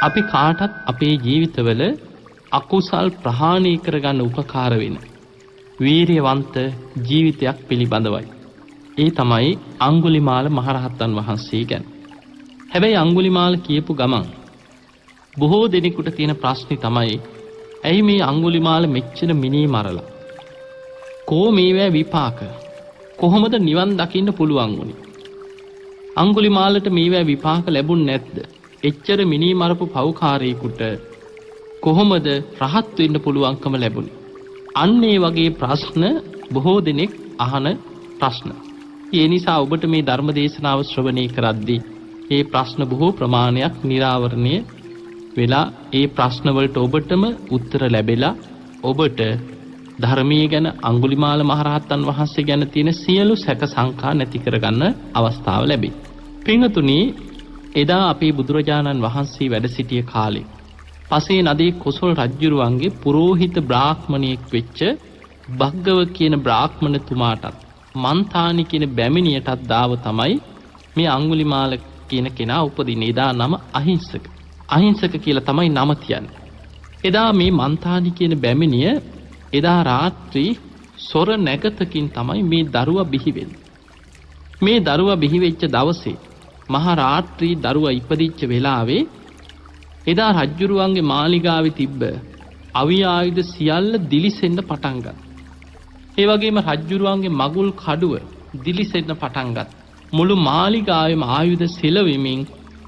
අපි කාටත් අපේ ජීවිතවල අකුසල් ප්‍රහාණය කරගන්න උපකාර වෙන වීරියවන්ත ජීවිතයක් පිළිබඳවයි. ඒ තමයි අංගුලිමාල මහරහතන් වහන්සේ ගැන. හැබැයි අංගුලිමාල කියපු ගමන් බොහෝ දෙනෙකුට තියෙන ප්‍රශ්නේ තමයි ඇයි මේ අංගුලිමාල මෙච්චර මිනී මරලා? කෝ මේවැ විපාක? කොහොමද නිවන් දකින්න පුළුවන් වුනේ? අංගුලිමාලට මේවැ විපාක ලැබුණ නැද්ද? එච්චර මිනී මරපු පව්කාරයෙකුට කොහොමද රහත් වෙන්න පුළුවන්කම ලැබුණේ? අන්න ඒ වගේ ප්‍රශ්න බොහෝ දෙනෙක් අහන ප්‍රශ්න. ඒ නිසා ඔබට මේ ධර්ම දේශනාව ශ්‍රවණය කරද්දී මේ ප්‍රශ්න බොහෝ ප්‍රමාණයක් निराවරණය වෙලා ඒ ප්‍රශ්න වලට ඔබටම උත්තර ලැබෙලා ඔබට ධර්මයේ ගැන අංගුලිමාල මහරහතන් වහන්සේ ගැන තියෙන සියලු සැක සංකා නැති කරගන්න අවස්ථාව ලැබේ. පින්වතුනි, එදා අපේ බුදුරජාණන් වහන්සේ වැඩ සිටිය කාලේ පසේ නදී කොසල් රජුරුවන්ගේ පුරෝහිත බ්‍රාහ්මණයෙක් වෙච්ච භග්ගව කියන බ්‍රාහ්මණතුමාටත් මන්තානි කියන බැමිණියටත් දාව තමයි මේ අංගුලිමාල කියන කෙනා උපදින්නේ. එදා නම අහිංසක. අහිංසක කියලා තමයි නම තියන්නේ. එදා මේ මන්තානි කියන බැමිණිය එදා රාත්‍රී සොර නැගතකින් තමයි මේ දරුවා බිහි වෙන්නේ. මේ දරුවා බිහි වෙච්ච දවසේ මහා රාත්‍රී දරුවා ඉපදිච්ච වෙලාවේ එදා රජ්ජුරුවන්ගේ මාලිගාවේ තිබ්බ අවි ආයුධ සියල්ල දිලිසෙන්න පටන් ගත්තා. ඒ වගේම රජ්ජුරුවන්ගේ මගුල් කඩුව දිලිසෙන්න පටන් ගත්තා. මුළු මාලිගාවේම ආයුධ සෙලවෙමින්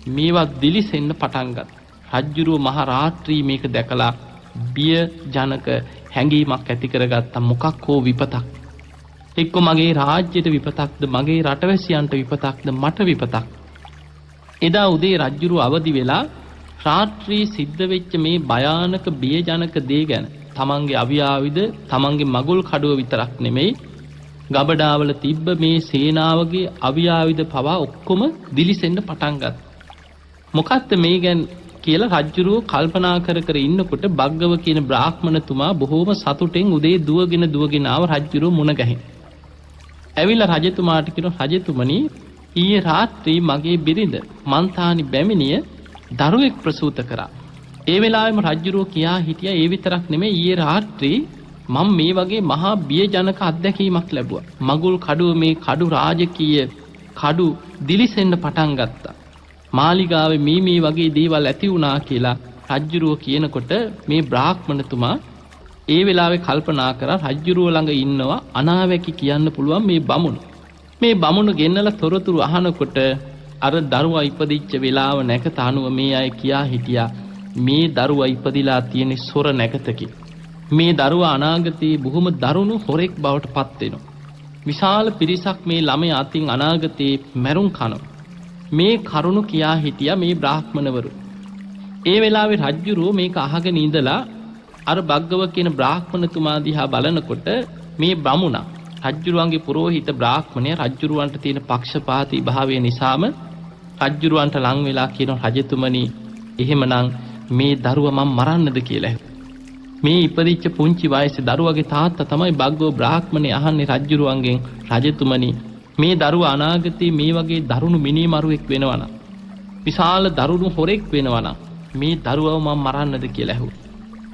මේවා දිලිසෙන්න පටන් ගත්තා. රජ්ජුරුව මහා රාත්‍රී මේක දැකලා බිය ජනක හැඟීමක් ඇති කරගත්තා. මොකක් හෝ විපතක්. එක්ක මගේ රාජ්‍යයට විපතක්ද, මගේ රටවැසියන්ට විපතක්ද, මට විපතක්. එදා උදේ රජ්ජුරුව අවදි වෙලා රාත්‍රී සිද්ධ වෙච්ච මේ භයානක බියජනක දේ ගැන තමන්ගේ අවියාවිද තමන්ගේ මගුල් කඩුව විතරක් නෙමෙයි ගබඩාවල තිබ්බ මේ සේනාවගේ අවියාවිද පවා ඔක්කොම දිලිසෙන්න පටන් ගත්තා. මොකක්ද මේ ගැන කියලා රජ්ජුරුව කල්පනා කර කර ඉන්නකොට භග්ගව කියන බ්‍රාහ්මණතුමා බොහෝම සතුටෙන් උදේ දුවගෙන ආව රජ්ජුරුව මුණ ගැහින්. ඇවිල්ලා රජතුමාට කියනවා, රජතුමනි, ඊයේ රාත්‍රී මගේ බිරිඳ මන්තානි බැමිණිය දරුවෙක් ප්‍රසූත කරා. ඒ වෙලාවෙම රජ්ජුරුව කියා හිටියා ඒ විතරක් නෙමෙයි ඊයේ රාත්‍රී මම මේ වගේ මහා බියජනක අත්දැකීමක් ලැබුවා. මගුල් කඩුව මේ කඩු රාජකීය කඩු දිලිසෙන්න පටන් ගත්තා. මාලිගාවේ මේ වගේ දේවල් ඇති වුණා කියලා රජ්ජුරුව කියනකොට මේ බ්‍රාහ්මණතුමා ඒ වෙලාවේ කල්පනා කරා රජ්ජුරුව ළඟ ඉන්නවා අනාවැකි කියන්න පුළුවන් මේ බමුණු. මේ බමුණු ගෙන්නලා තොරතුරු අහනකොට අර දරුවා ඉපදිච්ච වෙලාව නැකත අනුව මේ අය කියා හිටියා මේ දරුවා ඉපදිලා තියෙන සොර නැකතකින්. මේ දරුවා අනාගතයේ බොහොම දරුණු හොරෙක් බවට පත් වෙනවා. විශාල පිරිසක් මේ ළමයා අතින් අනාගතයේ මැරුම් කනවා. මේ කරුණු කියා හිටියා මේ බ්‍රාහ්මණවරු. ඒ වෙලාවේ රජ්ජුරුව මේක අහගෙන ඉඳලා අර භග්ගව කියන බ්‍රාහ්මණතුමා දිහා බලනකොට මේ බමුණා රජ්ජුරුවන්ගේ පුරෝහිත බ්‍රාහ්මණය රජ්ජුරුවන්ට තියෙන පක්ෂපාතී භාවය නිසාම රජ්ජුරුවන්ට ලං වෙලා කියන රජතුමනි, එහෙමනම් මේ දරුවා මම මරන්නද කියලා. මේ ඉපදිච්ච පුංචි වයසේ දරුවගේ තාත්තා තමයි භග්ගව බ්‍රාහ්මණය අහන්නේ රජ්ජුරුවන්ගෙන්, රජතුමනි, මේ දරුවා අනාගතයේ මේ වගේ දරුණු මිනිමරුවෙක් වෙනවනම්, විශාල දරුණු හොරෙක් වෙනවනම් මේ දරුවව මම මරන්නද කියලා ඇහුවා.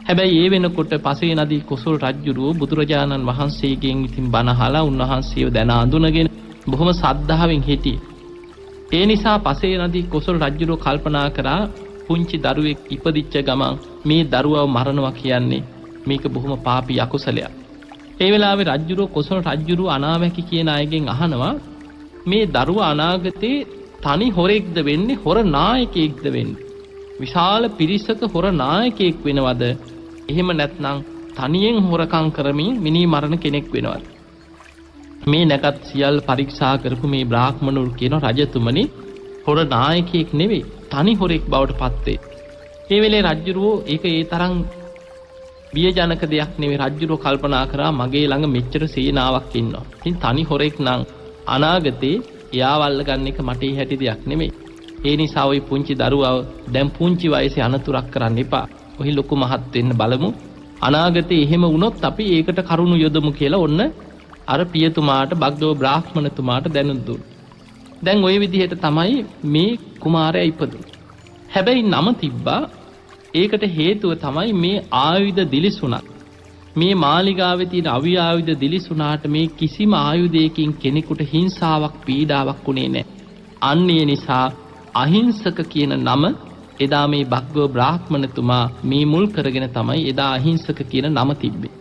හැබැයි ඒ වෙනකොට පසේ නදී කොසල් රජ්ජුරුව බුදුරජාණන් වහන්සේගෙන් ඉතින් බණ අහලා උන්වහන්සේව දැන අඳුනගෙන බොහොම සද්ධාවෙන් හිටියේ. ඒ නිසා පසේ නදී කොසල් රජ්ජුරුව කල්පනා කරා පුංචි දරුවෙක් ඉපදිච්ච ගමන් මේ දරුවව මරනවා කියන්නේ මේක බොහොම පාපී අකුසලයක්. ඒ වෙලාවේ රජ්ජුරුව කොසල් රජ්ජුරුව අනාවැකි කියන අයගෙන් අහනවා මේ දරුවා අනාගතේ තනි හොරෙක්ද වෙන්නේ, හොර නායකයෙක්ද වෙන්නේ? විශාල පිරිසක හොර නායකයෙක් වෙනවද? එහෙම නැත්නම් තනියෙන් හොරකම් කරමින් මිනී මරණ කෙනෙක් වෙනවද? මේ නැකත් සියල්ල පරීක්ෂා කරපු මේ බ්‍රාහ්මණුරු කියන රජතුමනි, හොර නායකයෙක් නෙවෙයි, තනි හොරෙක් බවට පත් වේ. ඒ වෙලේ රජ්ජුරුව ඒක ඒ තරම් බියජනක දෙයක් නෙවෙයි. රජ්ජුරුව කල්පනා කරා මගේ ළඟ මෙච්චර සේනාවක් ඉන්නවා. ඉතින් තනි හොරෙක් නම් අනාගතේ එයාව අල්ලගන්න එක මට හැටි දෙයක් නෙමෙයි. ඒ නිසා ওই පුංචි දරුවව දැන් පුංචි වයසේ අනතුරක් කරන්න එපා. ඔහි ලොකු මහත් වෙන්න බලමු. අනාගතේ එහෙම වුණොත් අපි ඒකට කරුණු යොදමු කියලා ඔන්න අර පියතුමාට භග්ගව බ්‍රාහ්මණතුමාට දැනුම් දුන්නා. දැන් ওই විදිහට තමයි මේ කුමාරයා ඉපදුනේ. හැබැයි නම තිබ්බා. ඒකට හේතුව තමයි මේ ආයුධ දිලිසුණත්. මේ මාලිගාවේ තියෙන අවි ආයුධ දිලිසුණාට මේ කිසිම ආයුධයකින් කෙනෙකුට හිංසාවක් පීඩාවක් උනේ නැහැ. අන්න ඒ නිසා අහිංසක කියන නම එදා මේ භග්ගව බ්‍රාහ්මණතුමා මේ මුල් කරගෙන තමයි එදා අහිංසක කියන නම තිබ්බේ.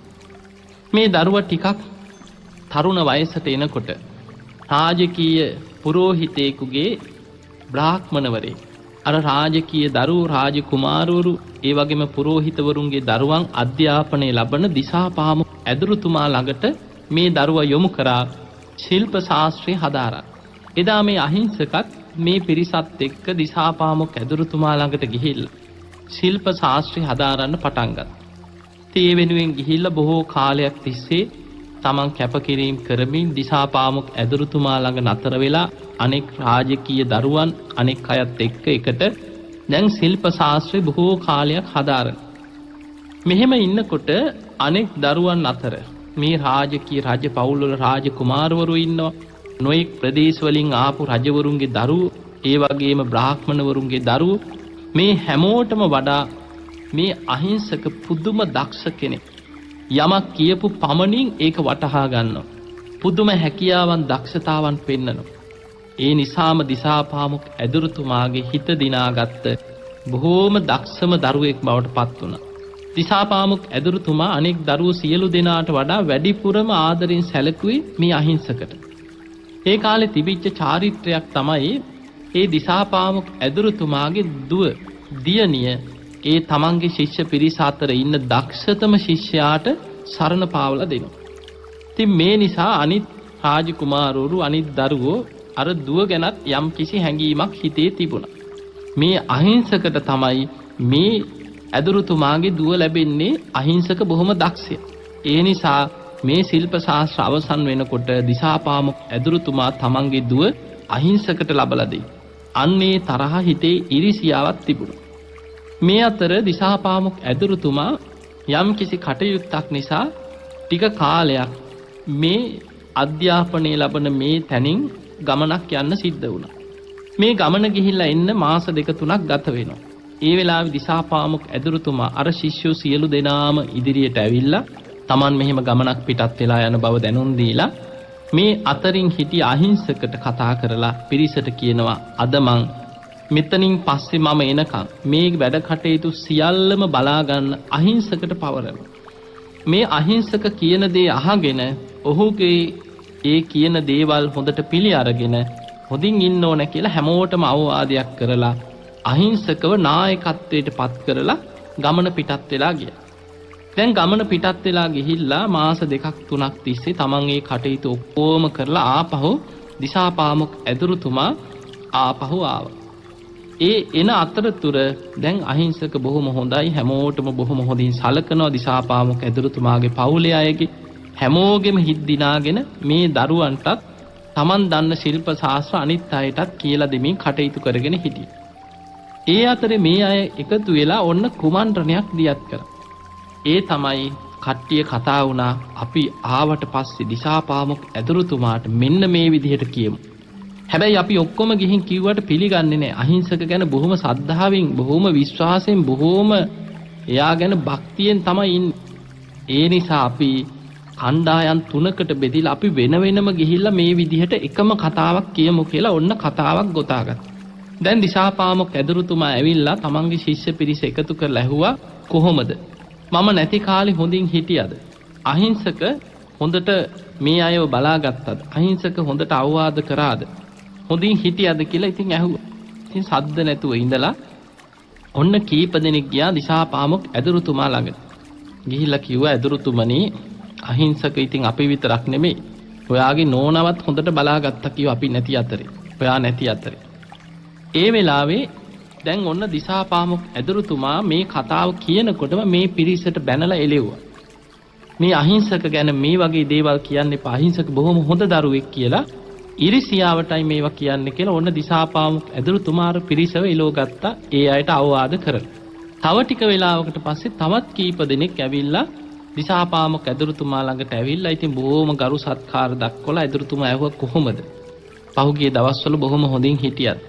මේ දරුවා ටිකක් තරුණ වයසට එනකොට රාජකීය පුරෝහිතයෙකුගේ බ්‍රාහ්මණවරේ අර රාජකීය දරුවෝ රාජකුමාරවරු ඒ වගේම පුරෝහිතවරුන්ගේ දරුවන් අධ්‍යාපනය ලබන දිසාපාමොක් ඇදුරුතුමා ළඟට මේ දරුවා යොමු කරා ශිල්ප ශාස්ත්‍රය හදාරා. එදා මේ අහිංසකත් මේ පිරිසත් එක්ක දිසාපාමොක් ඇදුරුතුමා ළඟට ගිහිල්ලා ශිල්ප ශාස්ත්‍රය හදාරන්න පටන් ගත්තා. ඒ වෙනුවෙන් ගිහිල්ලා බොහෝ කාලයක් තිස්සේ තමන් කැපකිරීම කරමින් දිසාපාමොක් ඇදුරුතුමා ළඟ නතර වෙලා අනෙක් රාජකීය දරුවන් අනෙක් අයත් එක්ක එකට දැන් ශිල්ප ශාස්ත්‍රය බොහෝ කාලයක් හදාරන. මෙහෙම ඉන්නකොට අනෙක් දරුවන් අතර මේ රාජකීය රජ පවුල්වල රාජකුමාරවරු ඉන්නවා. නොයෙක් ප්‍රදේශ වලින් ආපු රජවරුන්ගේ දරුවෝ, ඒ වගේම බ්‍රාහ්මණවරුන්ගේ දරුවෝ මේ හැමෝටම වඩා මේ අහිංසක පුදුම දක්ෂ කෙනෙක්. යමක් කියපු පමණින් ඒක වටහා ගන්නවා. පුදුම හැකියාවන් දක්ෂතාවන් පෙන්නනවා. ඒ නිසාම දිසාපාමොක් ඇදුරුතුමාගේ හිත දිනාගත්ත බොහෝම දක්ෂම දරුවෙක් බවට පත් වුණා. දිසාපාමොක් ඇදුරුතුමා අනෙක් දරුවෝ සියලු දෙනාට වඩා වැඩිපුරම ආදරෙන් සැලකුවේ මේ අහිංසකට. ඒ කාලේ තිබිච්ච චාරිත්‍රයක් තමයි ඒ දිසාපාමොක් ඇදුරුතුමාගේ දුව දියණිය ඒ තමන්ගේ ශිෂ්‍ය පිරිස අතර ඉන්න දක්ෂතම ශිෂ්‍යයාට සරණ පාවලා දෙනවා. ඉතින් මේ නිසා අනිත් රාජකුමාරවරු අනිත් දරුවෝ අර දුව ගැනත් යම් කිසි හැඟීමක් හිතේ තිබුණා. මේ අහිංසකට තමයි මේ ඇදුරුතුමාගේ දුව ලැබෙන්නේ අහිංසක බොහොම දක්ෂය. ඒ නිසා මේ ශිල්ප ශාස්ත්‍ර අවසන් වෙනකොට දිසාපාමොක් ඇදුරුතුමා තමන්ගේ දුව අහිංසකට ලබලා දෙයි. අන්නේ තරහ හිතේ ඉරිසියාවක් තිබුණා. මේ අතර දිසාපාමොක් ඇදුරුතුමා යම් කිසි කටයුත්තක් නිසා ටික කාලයක් මේ අධ්‍යාපනය ලබන මේ තැනින් ගමනක් යන්න සිද්ධ වුණා. මේ ගමන ගිහිල්ලා එන්න මාස 2-3ක් ගත වෙනවා. ඒ වෙලාවේ දිසාපාමොක් ඇදුරුතුමා අර ශිෂ්‍යෝ සියලු දෙනාම ඉදිරියට ඇවිල්ලා Taman මෙහෙම ගමනක් පිටත් වෙලා යන බව දැනුම් දීලා මේ අතරින් හිටිය අහිංසකට කතා කරලා පිරිසට කියනවා අද මං මෙතනින් පස්සේ මම එනකම් මේ වැඩ කටයුතු සියල්ලම බලා ගන්න අහිංසකට පවරනවා. මේ අහිංසක කියන දේ අහගෙන ඔහුගේ ඒ කියන දේවල් හොඳට පිළි අරගෙන හොඳින් ඉන්න ඕන කියලා හැමෝටම අවවාදයක් කරලා අහිංසකව නායකත්වයට පත් කරලා ගමන පිටත් වෙලා ගියා. දැන් ගමන පිටත් වෙලා ගිහිල්ලා මාස 2-3ක් තිස්සේ තමන් ඒ කටයුතු ඔක්කොම කරලා ආපහු දිසාපාමොක් ඇදුරුතුමා ආපහු ආවා. ඒ එන අතරතුර දැන් අහිංසක බොහොම හොඳයි, හැමෝටම බොහොම හොඳින් සලකනවා. දිසාපාමොක් ඇදුරුතුමාගේ පවුලේ අයගේ හැමෝගෙම හිත් දිනාගෙන මේ දරුවන්ටත් Taman දන්න ශිල්ප ශාස්ත්‍ර අනිත් අයටත් කියලා දෙමින් කටයුතු කරගෙන හිටියා. ඒ අතරේ මේ අය එකතු වෙලා ඔන්න කුමන්ත්‍රණයක් දියත් කරා. ඒ තමයි කට්ටිය කතා වුණා අපි ආවට පස්සේ දිසාපාමොක් ඇදුරුතුමාට මෙන්න මේ විදිහට කියමු. හැබැයි අපි ඔක්කොම ගිහින් කිව්වට පිළිගන්නේ නැහැ. අහිංසක ගැන බොහොම සද්ධාවෙන්, බොහොම විශ්වාසයෙන්, බොහොම එයා ගැන භක්තියෙන් තමයි ඉන්නේ. ඒ නිසා අපි කණ්ඩායම් 3කට බෙදිලා අපි වෙන වෙනම ගිහිල්ලා මේ විදිහට එකම කතාවක් කියමු කියලා ඔන්න කතාවක් ගොතාගත්තා. දැන් දිසාපාමොක් ඇදුරුතුමා ඇවිල්ලා තමන්ගේ ශිෂ්‍ය පිරිස එකතු කරලා ඇහුවා කොහොමද? මම නැති කාලේ හොඳින් හිටියද? අහිංසක හොඳට මේ අයව බලාගත්තද? අහිංසක හොඳට අවවාද කරාද? හොඳින් හිටියද කියලා ඉතින් ඇහුවා. ඉතින් සද්ද නැතුව ඉඳලා ඔන්න කීප දෙනෙක් ගියා දිසාපාමොක් ඇදුරුතුමා ළඟට. ගිහිල්ලා කිව්වා ඇදුරුතුමනි අහිංසක ඉතින් අපි විතරක් නෙමෙයි. ඔයාගේ නෝනවත් හොඳට බලාගත්තා කිව්වා අපි නැති අතරේ. ඔයා නැති අතරේ. ඒ වෙලාවේ දැන් ඔන්න දිසාපාමොක් ඇදුරුතුමා මේ කතාව කියනකොටම මේ පිරිසට බැනලා එළෙව්වා. මේ අහිංසක ගැන මේ වගේ දේවල් කියන්න එපා. අහිංසක බොහොම හොඳ දරුවෙක් කියලා ඉරිසියාවටයි මේවා කියන්නේ කියලා ඔන්න දිසාපාමොක් ඇදුරුතුමාර පිරිසව එලවගත්තා. ඒ අයට අවවාද කරලා. තව ටික වෙලාවකට පස්සේ තවත් කීප දෙනෙක් ඇවිල්ලා දිසාපාමොක් ඇදුරුතුමා ළඟට ඇවිල්ලා ඉතින් බොහොම ගරු සත්කාර දක්වලා ඇදුරුතුමා ඇහුවා කොහොමද? පහුගිය දවස්වල බොහොම හොඳින් හිටියත්.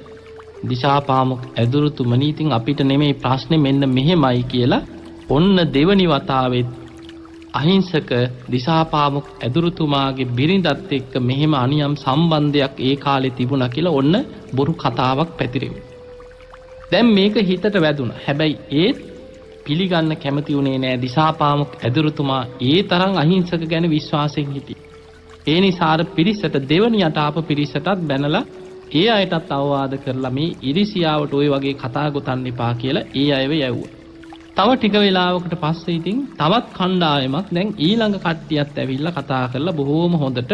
දිසාපාමොක් ඇදුරුතුමනි ඉතින් අපිට නෙමෙයි ප්‍රශ්නේ මෙන්න මෙහෙමයි කියලා ඔන්න දෙවනි වතාවෙත් අහිංසක දිසාපාමොක් ඇදුරුතුමාගේ බිරිඳත් එක්ක මෙහෙම අනියම් සම්බන්ධයක් ඒ කාලේ තිබුණා කියලා ඔන්න බොරු කතාවක් පැතිරෙව්වා. දැන් මේක හිතට වැදුණා. හැබැයි ඒත් පිළිගන්න කැමති උනේ නෑ දිසාපාමොක් ඇදුරුතුමා ඒ තරම් අහිංසක ගැන විශ්වාසයෙන් හිටියේ. ඒ නිසා අර පිරිසට දෙවනියට ආපු පිරිසටත් බැනලා ඒ අයටත් අවවාද කරලා මේ ඉරිසියාවට ওই වගේ කතා ගොතන්න එපා කියලා ඒ අයව යවුවා. තව ටික වෙලාවකට පස්සේ ඉතින් තවත් කණ්ඩායමක් දැන් ඊළඟ කට්ටියත් ඇවිල්ලා කතා කරලා බොහෝම හොඳට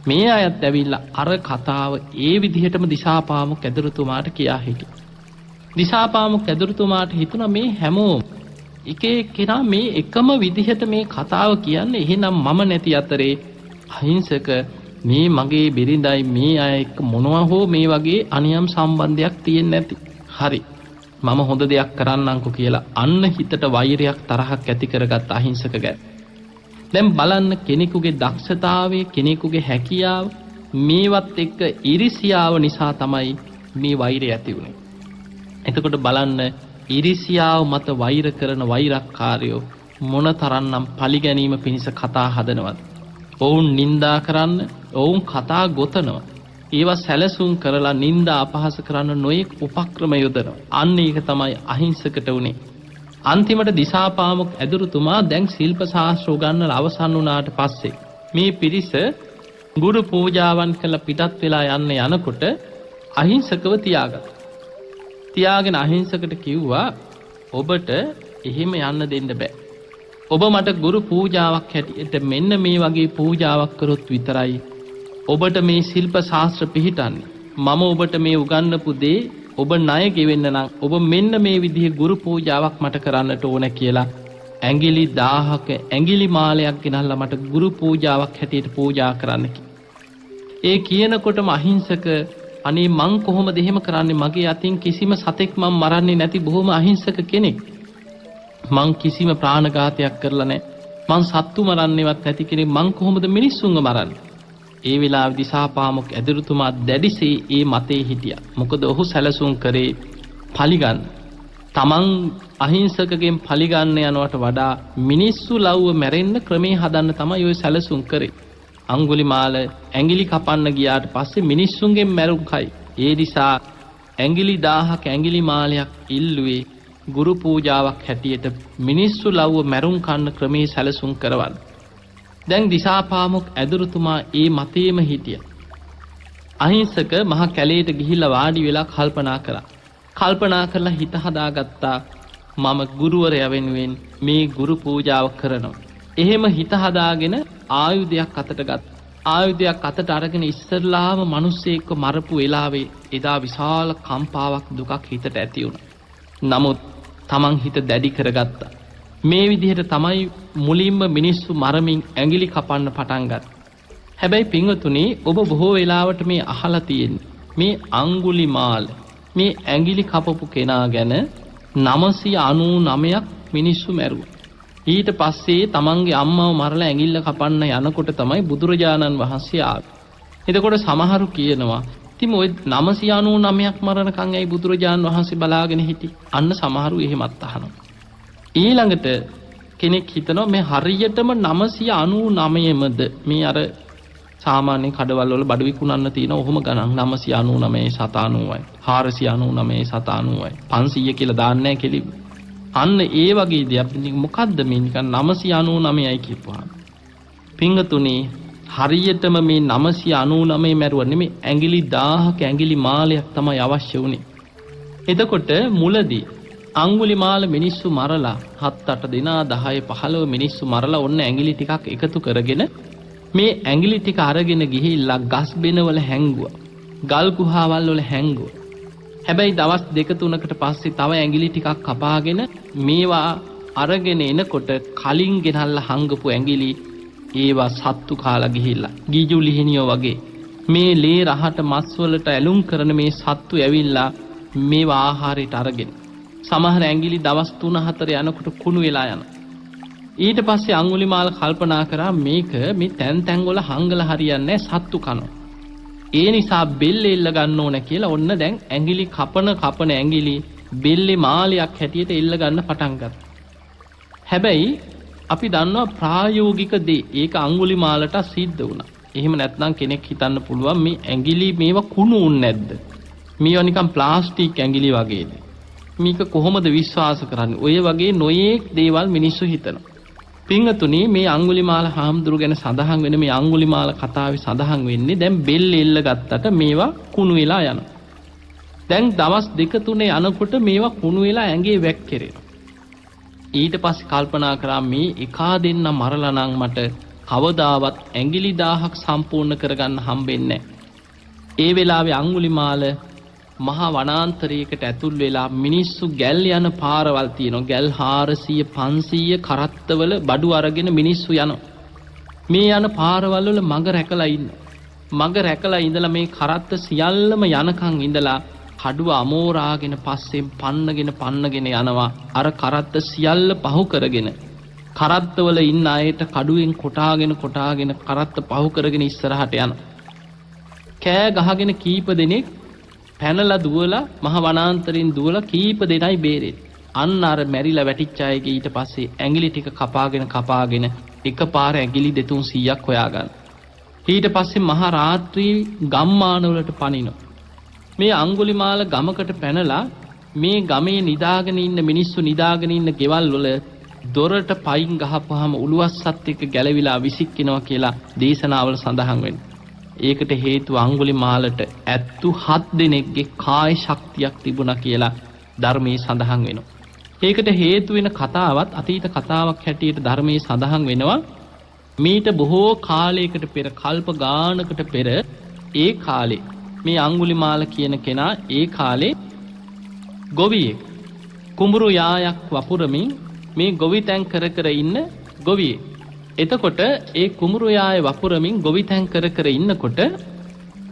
මේ අයත් ඇවිල්ලා අර කතාව ඒ විදිහටම දිසාපාමොක් ඇදුරුතුමාට කියා හිටියා. දිසාපාමොක් ඇදුරුතුමාට හිතුණා මේ හැමෝම එක එක්කෙනා මේ එකම විදිහට මේ කතාව කියන්නේ එහෙනම් මම නැති අතරේ අහිංසක මේ මගේ බිරිඳයි මේ අය එක්ක මොනවා හෝ මේ වගේ අනියම් සම්බන්ධයක් තියෙන්නේ නැති. හරි. මම හොඳ දෙයක් කරන්නම්කෝ කියලා අන්න හිතට වෛරයක් තරහක් ඇති කරගත් අහිංසක ගැන. දැන් බලන්න කෙනෙකුගේ දක්ෂතාවය කෙනෙකුගේ හැකියාව මේවත් එක්ක ඉරිසියාව නිසා තමයි මේ වෛරය ඇති වුනේ. එතකොට බලන්න ඉරිසියාව මත වෛර කරන වෛරක්කාරයෝ මොනතරම්නම් පරිගැනීම පිණිස කතා හදනවද? ඔවුන් නිඳා කරන්න, ඔවුන් කතා ගොතනවා. ඒවා සැලසුම් කරලා නිඳා අපහාස කරන්න නොයෙක් උපක්‍රම යොදනවා. අන්න ඒක තමයි අහිංසකට උනේ. අන්තිමට දිසාපාමොක් ඇදුරුතුමා දැන් ශිල්ප ශාස්ත්‍ර උගන්වලා අවසන් වුණාට පස්සේ මේ පිරිස ගුරු පූජාවන් කළ පිටත් වෙලා යනකොට අහිංසකව තියාගෙන අහිංසකට කිව්වා ඔබට එහෙම යන්න දෙන්න බෑ. ඔබ මට ගුරු පූජාවක් හැටියට මෙන්න මේ වගේ පූජාවක් කරොත් විතරයි ඔබට මේ ශිල්ප ශාස්ත්‍ර පිහිටන්නේ. මම ඔබට මේ උගන්වපු දේ ඔබ ණය ගෙවෙන්න නම් ඔබ මෙන්න මේ විදිහේ ගුරු පූජාවක් මට කරන්නට ඕන කියලා ඇඟිලි 1000ක ඇඟිලි මාලයක් ගෙනල්ලා මට ගුරු පූජාවක් හැටියට පූජා කරන්න ඒ කියනකොටම අහිංසක අනේ මං කොහොමද එහෙම කරන්නේ? මගේ අතින් කිසිම සතෙක් මං මරන්නේ නැති බොහොම අහිංසක කෙනෙක්. මං කිසිම ප්‍රාණඝාතයක් කරලා නැහැ. මං සත්තු මරන්නේවත් නැති කෙනෙක්. මං කොහොමද මිනිස්සුන්ව මරන්නේ? ඒ වෙලාවේ දිසාපාමොක් ඇදුරුතුමා දැඩිසේ ඒ මතේ හිටියා. මොකද ඔහු සැලසුම් කරේ පලිගන්න. තමන් අහිංසකගෙන් පලිගන්න යනවට වඩා මිනිස්සු ලව්ව මැරෙන්න ක්‍රමේ හදන්න තමයි ඔය සැලසුම් කරේ. අඟුලිමාල ඇඟිලි කපන්න ගියාට පස්සේ මිනිස්සුන්ගෙන් මැරුම් කයි. ඒ නිසා ඇඟිලි 1000ක ඇඟිලි මාලයක් ඉල්ලුවේ ගුරු පූජාවක් හැටියට මිනිස්සු ලව්ව මැරුම් කන්න ක්‍රමේ සැලසුම් කරවන්න. දැන් දිසාපාමොක් ඇදුරුතුමා ඒ මතේම හිටියා. අහිංසක මහ කැලේට ගිහිල්ලා වාඩි වෙලා කල්පනා කරලා හිත හදාගත්තා මම ගුරුවරයා වෙනුවෙන් මේ ගුරු පූජාව කරනවා. එහෙම හිත හදාගෙන ආයුධයක් අතට ගත්තා. ආයුධයක් අතට අරගෙන ඉස්සරලාම මිනිස්සෙක්ව මරපු වෙලාවේ එදා විශාල කම්පාවක් දුකක් හිතට ඇති වුණා. නමුත් තමන් හිත දැඩි කරගත්තා. මේ විදිහට තමයි මුලින්ම මිනිස්සු මරමින් ඇඟිලි කපන්න පටන් ගත්තේ. හැබැයි පින්වතුනි ඔබ බොහෝ වෙලාවට මේ අහලා තියෙන්නේ මේ අඟුලිමාල මේ ඇඟිලි කපපු කෙනා ගැන 999ක් මිනිස්සු මැරුවා. ඊට පස්සේ තමන්ගේ අම්මව මරලා ඇඟිල්ල කපන්න යනකොට තමයි බුදුරජාණන් වහන්සේ ආවේ. එතකොට සමහරු කියනවා ඉතින් ඔය 999ක් මරණකම් ඇයි බුදුරජාණන් වහන්සේ බලාගෙන හිටියේ? අන්න සමහරු එහෙමත් අහනවා. ඊළඟට කෙනෙක් හිතනවා මේ හරියටම 999මද මේ අර සාමාන්‍ය කඩවල වල බඩු විකුණන්න තියෙන ඔහොම ගණන් 999 790යි 499 790යි 500 කියලා දාන්නේ නැහැ කෙලින්. අන්න ඒ වගේ දෙයක් මොකද්ද මේ නිකන් 999යි කියපුවා. පිංගතුනේ හරියටම මේ 999 මැරුවා නෙමෙයි ඇඟිලි 1000ක ඇඟිලි මාලයක් තමයි අවශ්‍ය වුනේ. එතකොට මුලදී අඟුලිමාල මිනිස්සු මරලා 7-8 දෙනා 10-15 මිනිස්සු මරලා ඔන්න ඇඟිලි ටිකක් එකතු කරගෙන මේ ඇඟිලි ටික අරගෙන ගිහිල්ලා ගස් බෙනවල හැංගුවා. ගල් ගුහාවල් වල හැංගුවා. හැබැයි දවස් 2-3කට පස්සේ තව ඇඟිලි ටිකක් කපාගෙන මේවා අරගෙන එනකොට කලින් ගෙනල්ලා හංගපු ඇඟිලි ඒවා සත්තු කාලා ගිහිල්ලා ගිජු ලිහිනියෝ වගේ මේ ලේ රහට මස් වලට ඇලුම් කරන මේ සත්තු ඇවිල්ලා මේවා ආහාරයට අරගෙන සමහර ඇඟිලි දවස් 3-4 යනකොට කුණු වෙලා යනවා. ඊට පස්සේ අඟුලිමාල කල්පනා කරා මේක මේ තැන් තැන් වල හංගලා හරියන්නේ සත්තු කනවා. ඒ නිසා බෙල්ල එල්ල ගන්න ඕන කියලා ඔන්න දැන් ඇඟිලි කපන ඇඟිලි බෙල්ලේ මාලයක් හැටියට එල්ල ගන්න පටන් ගත්තා. හැබැයි අපි දන්නවා ප්‍රායෝගික දේ ඒක අඟුලිමාලට සිද්ධ වුණා. එහෙම නැත්නම් කෙනෙක් හිතන්න පුළුවන් මේ ඇඟිලි මේවා කුණු උන්නේ නැද්ද? මේවා නිකන් ප්ලාස්ටික් ඇඟිලි වගේද? මේක කොහොමද විශ්වාස කරන්නේ? ඔය වගේ නොයේක් දේවල් මිනිස්සු හිතනවා. පින්තුනි මේ අඟුලිමාල හාමුදුරු ගැන සඳහන් වෙන මේ අඟුලිමාල කතාවේ සඳහන් වෙන්නේ දැන් බෙල්ල එල්ල ගත්තට මේවා කුණු වෙලා යනවා. දැන් දවස් 2-3 යනකොට මේවා කුණු වෙලා ඇඟේ වැක්කිරෙනවා. ඊට පස්සේ කල්පනා කරා මේ එකා දෙන්න මරලා නම් මට කවදාවත් ඇඟිලි 1000ක් සම්පූර්ණ කරගන්න හම්බෙන්නේ නැහැ. ඒ වෙලාවේ අඟුලිමාල මහා වනාන්තරයකට ඇතුල් වෙලා මිනිස්සු ගැල් යන පාරවල් තියෙනවා. ගැල් 400 500 කරත්තවල බඩු අරගෙන මිනිස්සු යනවා. මේ යන පාරවල් වල මඟ රැකලා ඉන්නවා. මඟ රැකලා ඉඳලා මේ කරත්ත සියල්ලම යනකම් ඉඳලා කඩුව අමෝරාගෙන පස්සෙන් පන්නගෙන යනවා. අර කරත්ත සියල්ල පහු කරගෙන කරත්තවල ඉන්න අයට කඩුවෙන් කොටාගෙන කරත්ත පහු කරගෙන ඉස්සරහට යනවා. කෑ ගහගෙන කීප දෙනෙක් පැනලා දුවලා මහ වනාන්තරෙන් දුවලා කීප දෙනයි බේරෙන්නේ. අන්න අර මැරිලා වැටිච්ච අයගේ ඊට පස්සේ ඇඟිලි ටික කපාගෙන එකපාර ඇඟිලි 200ක් හොයාගන්න. ඊට පස්සේ මහ රාත්‍රී ගම්මාන වලට පනිනවා. මේ අඟුලිමාල ගමකට පැනලා මේ ගමේ නිදාගෙන ඉන්න මිනිස්සු නිදාගෙන ඉන්න ගෙවල් වල දොරට පයින් ගහපුවාම උළුවස්සත් එක්ක ගැලවිලා විසික්කිනවා කියලා දේශනාවල සඳහන් වෙනවා. ඒකට හේතුව අඟුලිමාලට 7 දෙනෙක්ගේ කාය ශක්තියක් තිබුණා කියලා ධර්මයේ සඳහන් වෙනවා. ඒකට හේතු වෙන කතාවත් අතීත කතාවක් හැටියට ධර්මයේ සඳහන් වෙනවා. මීට බොහෝ කාලයකට පෙර කල්ප ගානකට පෙර ඒ කාලේ මේ අඟුලිමාල කියන කෙනා ඒ කාලේ ගොවියෙක් කුඹුරු යායක් වපුරමින් මේ ගොවිතැන් කර ඉන්න ගොවියෙක්. එතකොට ඒ කුඹුරු යාය වපුරමින් ගොවිතැන් කර ඉන්නකොට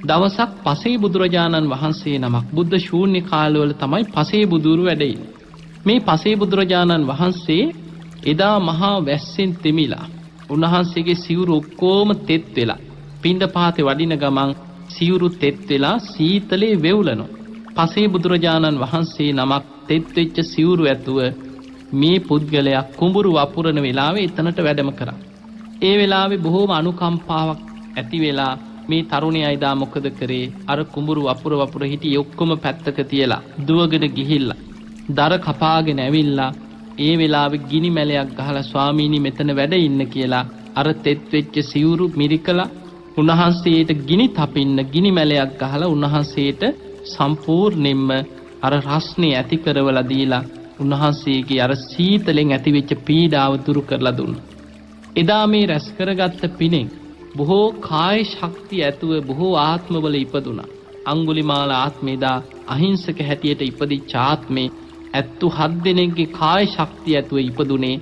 දවසක් පසේ බුදුරජාණන් වහන්සේ නමක් බුද්ධ ශූන්‍ය කාලවල තමයි පසේ බුදුරු වැඩ ඉන්නේ. මේ පසේ බුදුරජාණන් වහන්සේ එදා මහා වැස්සෙන් තෙමිලා උන්වහන්සේගේ සිවුරු ඔක්කොම තෙත් වෙලා පින්ඩපාතේ වඩින ගමන් සිවුරු තෙත් වෙලා සීතලේ වෙවුලනවා. පසේ බුදුරජාණන් වහන්සේ නමක් තෙත් වෙච්ච සිවුරු ඇතුව මේ පුද්ගලයා කුඹුරු වපුරන වෙලාවේ එතනට වැඩම කරා. ඒ වෙලාවේ බොහෝම අනුකම්පාවක් ඇති වෙලා මේ තරුණයා ඉදා මොකද කරේ? අර කුඹුරු වපුර හිටියේ ඔක්කොම පැත්තක තියලා දුවගෙන ගිහිල්ලා දර කපාගෙන ඇවිල්ලා ඒ වෙලාවේ ගිනි මැලයක් ගහලා ස්වාමීනි මෙතන වැඩ ඉන්න කියලා අර තෙත් වෙච්ච සිවුරු මිරිකලා උන්වහන්සේට ගිනි තපින්න ගිනි මැලයක් ගහලා උන්වහන්සේට සම්පූර්ණයෙන්ම අර රස්නේ ඇති කරවලා දීලා උන්වහන්සේගේ අර සීතලෙන් ඇතිවෙච්ච පීඩාව දුරු කරලා දුන්නා. එදා මේ රැස් කරගත්ත පිනෙන් බොහෝ කාය ශක්තිය ඇතුව බොහෝ ආත්මවල ඉපදුනා. අඟුලිමාල ආත්මේදා අහිංසක හැටියට ඉපදිච්ච ආත්මේ 7 දෙනෙක්ගේ කාය ශක්තිය ඇතුව ඉපදුනේ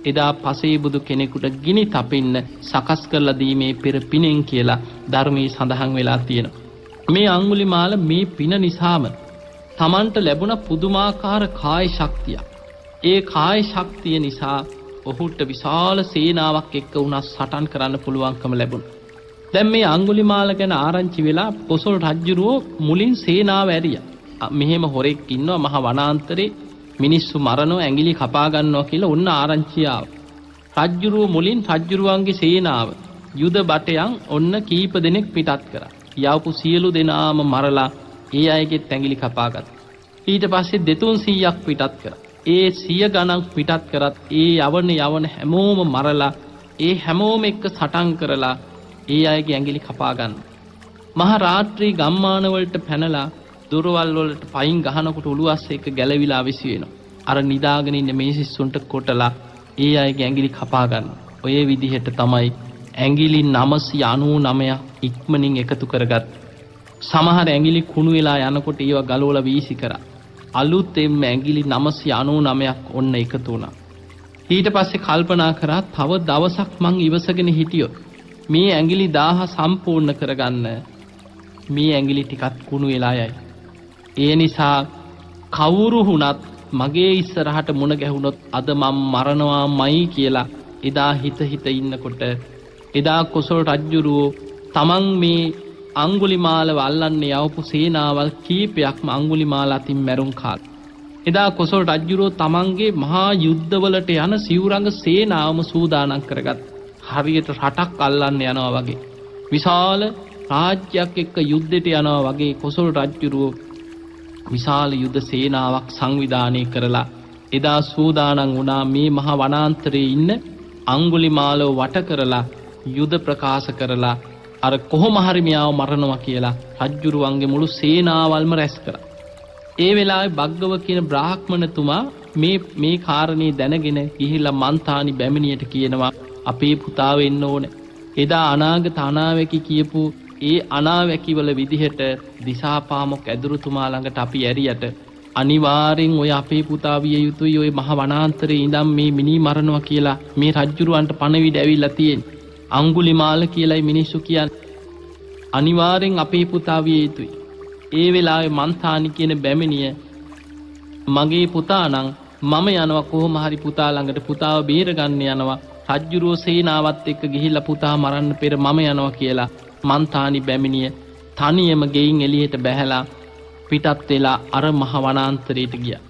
එදා පසේ බුදු කෙනෙකුට ගිනි තපින්න සකස් කරලා දීමේ පෙර පිනෙන් කියලා ධර්මයේ සඳහන් වෙලා තියෙනවා. මේ අඟුලිමාල මේ පින නිසාම තමන්ට ලැබුණ පුදුමාකාර කාය ශක්තිය. ඒ කාය ශක්තිය නිසා ඔහුට විශාල සේනාවක් එක්ක උනා සටන් කරන්න පුළුවන්කම ලැබුණා. දැන් මේ අඟුලිමාල ගැන ආරංචි වෙලා කොසල් රජුරෝ මුලින් සේනාව ඇරියා. මෙහෙම හොරෙක් ඉන්නවා මහ වනාන්තරේ මිනිස්සු මරනවා ඇඟිලි කපා ගන්නවා කියලා ඔන්න ආරංචිය ආවා. රජුරෝ මුලින් රජුරුවන්ගේ සේනාව යුද බටයන් ඔන්න කීප දෙනෙක් පිටත් කරා. යවපු සියලු දෙනාම මරලා ඒ අයගේ ඇඟිලි කපාගත්තා. ඊට පස්සේ 200ක් පිටත් කරා. ඒ 100 ගණන් පිටත් කරත් ඒ යවන හැමෝම මරලා ඒ හැමෝම එක්ක සටන් කරලා ඒ අයගේ ඇඟිලි කපා ගන්න. මහ රාත්‍රී ගම්මාන වලට පැනලා දොරවල් වලට පයින් ගහනකොට උළුවස්ස එක ගැලවිලා විසි වෙනවා. අර නිදාගෙන ඉන්න මිනිස්සුන්ට කොටලා ඒ අයගේ ඇඟිලි කපා ගන්න. ඔය විදිහට තමයි ඇඟිලි 999 ඉක්මනින් එකතු කරගත්. සමහර ඇඟිලි කුණු වෙලා යනකොට ඒවා ගලවලා වීසි කරා. අලුතෙන්ම ඇඟිලි 999ක් ඔන්න එකතු වුණා. ඊට පස්සේ කල්පනා කරා තව දවසක් මං ඉවසගෙන හිටියොත් මේ ඇඟිලි 1000 සම්පූර්ණ කරගන්න මේ ඇඟිලි ටිකත් කුණු වෙලා යයි. ඒ නිසා කවුරු වුණත් මගේ ඉස්සරහට මුණ ගැහුනොත් අද මම මරනවාමයි කියලා එදා හිත ඉන්නකොට එදා කොසල් රජුරෝ තමන් මේ අංගුලිමාලව අල්ලන්න යවපු සේනාවල් කීපයක්ම අංගුලිමාල අතින් මැරුම් කාලා. එදා කොසල් රජුරෝ තමන්ගේ මහා යුද්ධවලට යන සිවුරංග සේනාවම සූදානම් කරගත්. හරියට රටක් අල්ලන්න යනවා වගේ. විශාල රාජ්‍යයක් එක්ක යුද්ධයට යනවා වගේ කොසල් රජුරෝ විශාල යුද්ධ සේනාවක් සංවිධානය කරලා එදා සූදානම් වුණා මේ මහා වනාන්තරයේ ඉන්න අංගුලිමාලව වට කරලා යුද ප්‍රකාශ කරලා අර කොහොම හරි මෙයාව මරනවා කියලා රජ්ජුරුවන්ගේ මුළු සේනාවල්ම රැස් කරා. ඒ වෙලාවේ බග්ගව කියන බ්‍රාහ්මණතුමා මේ කාරණේ දැනගෙන ගිහිල්ලා මන්තානි බැමිණියට කියනවා අපේ පුතාව එන්න ඕනේ. එදා අනාගත අනාවැකි කියපු ඒ අනාවැකි වල විදිහට දිසාපාමොක් ඇදුරුතුමා ළඟට අපි ඇරියට අනිවාර්යෙන් ඔය අපේ පුතා විය යුතුයි ඔය මහ වනාන්තරයේ ඉඳන් මේ මිනී මරනවා කියලා මේ රජ්ජුරුවන්ට පණවිඩ ඇවිල්ලා තියෙන්නේ. අංගුලිමාල කියලායි මිනිස්සු කියන්නේ. අනිවාර්යෙන් අපේ පුතා විය යුතුයි. ඒ වෙලාවේ මන්තානි කියන බැමිණිය මගේ පුතා නම් මම යනවා කොහොම හරි පුතා ළඟට පුතාව බේරගන්න යනවා. රජ්ජුරුව සේනාවත් එක්ක ගිහිල්ලා පුතා මරන්න පෙර මම යනවා කියලා මන්තානි බැමිණිය තනියම ගෙයින් එළියට බැහැලා පිටත් වෙලා අර මහ වනාන්තරයට ගියා.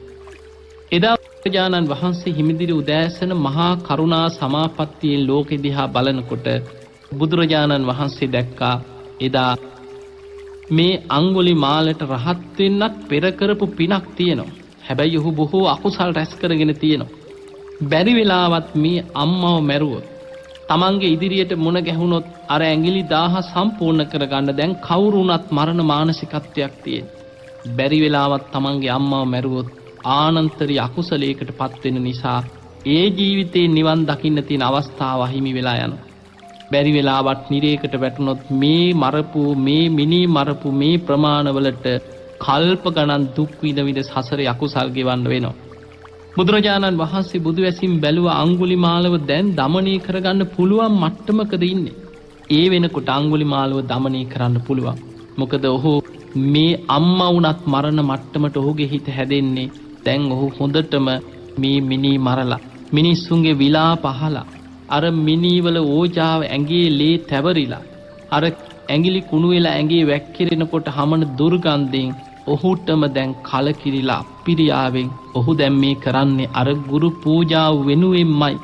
එදා බුදුරජාණන් වහන්සේ හිමිදිරි උදෑසන මහා කරුණා සමාපත්තියෙන් ලෝකෙ දිහා බලනකොට බුදුරජාණන් වහන්සේ දැක්කා එදා මේ අංගුලිමාලට රහත් වෙන්නත් පෙර කරපු පිනක් තියෙනවා. හැබැයි ඔහු බොහෝ අකුසල් රැස් කරගෙන තියෙනවා. බැරි වෙලාවත් මේ අම්මව මැරුවොත් තමන්ගේ ඉදිරියට මුණ ගැහුනොත් අර ඇඟිලි 1000 සම්පූර්ණ කරගන්න දැන් කවුරු වුණත් මරණ මානසිකත්වයක් තියෙන. බැරි වෙලාවත් තමන්ගේ අම්මව මැරුවොත් ආනන්තරී අකුසලයකට පත් වෙන නිසා ඒ ජීවිතේ නිවන් දකින්න තියෙන අවස්ථාව හිමි වෙලා යනවා. බැරි වෙලාවත් නිරේකට වැටුනොත් මේ මරපු මේ මිනී මරපු මේ ප්‍රමාණවලට කල්ප ගණන් දුක් විඳ සසරේ අකුසල් ගෙවන්න වෙනවා. බුදුරජාණන් වහන්සේ බුදු වැසින් බැලුව අංගුලිමාලව දැන් দমনය කරගන්න පුළුවන් මට්ටමකද ඉන්නේ. ඒ වෙනකොට අංගුලිමාලව দমনය කරන්න පුළුවන්. මොකද ඔහු මේ අම්මා වුණත් මරණ මට්ටමට ඔහුගේ හිත හැදෙන්නේ දැන් ඔහු හොඳටම මේ මිනී මරලා මිනිස්සුන්ගේ විලාප අහලා අර මිනීවල ඕජාව ඇඟේ ලේ තැවරිලා අර ඇඟිලි කුණු වෙලා ඇඟේ වැක්කිරෙනකොට හමන දුර්ගන්ධයෙන් ඔහුටම දැන් කලකිරිලා පිරියාවෙන් ඔහු දැන් මේ කරන්නේ අර ගුරු පූජාව වෙනුවෙන්මයි.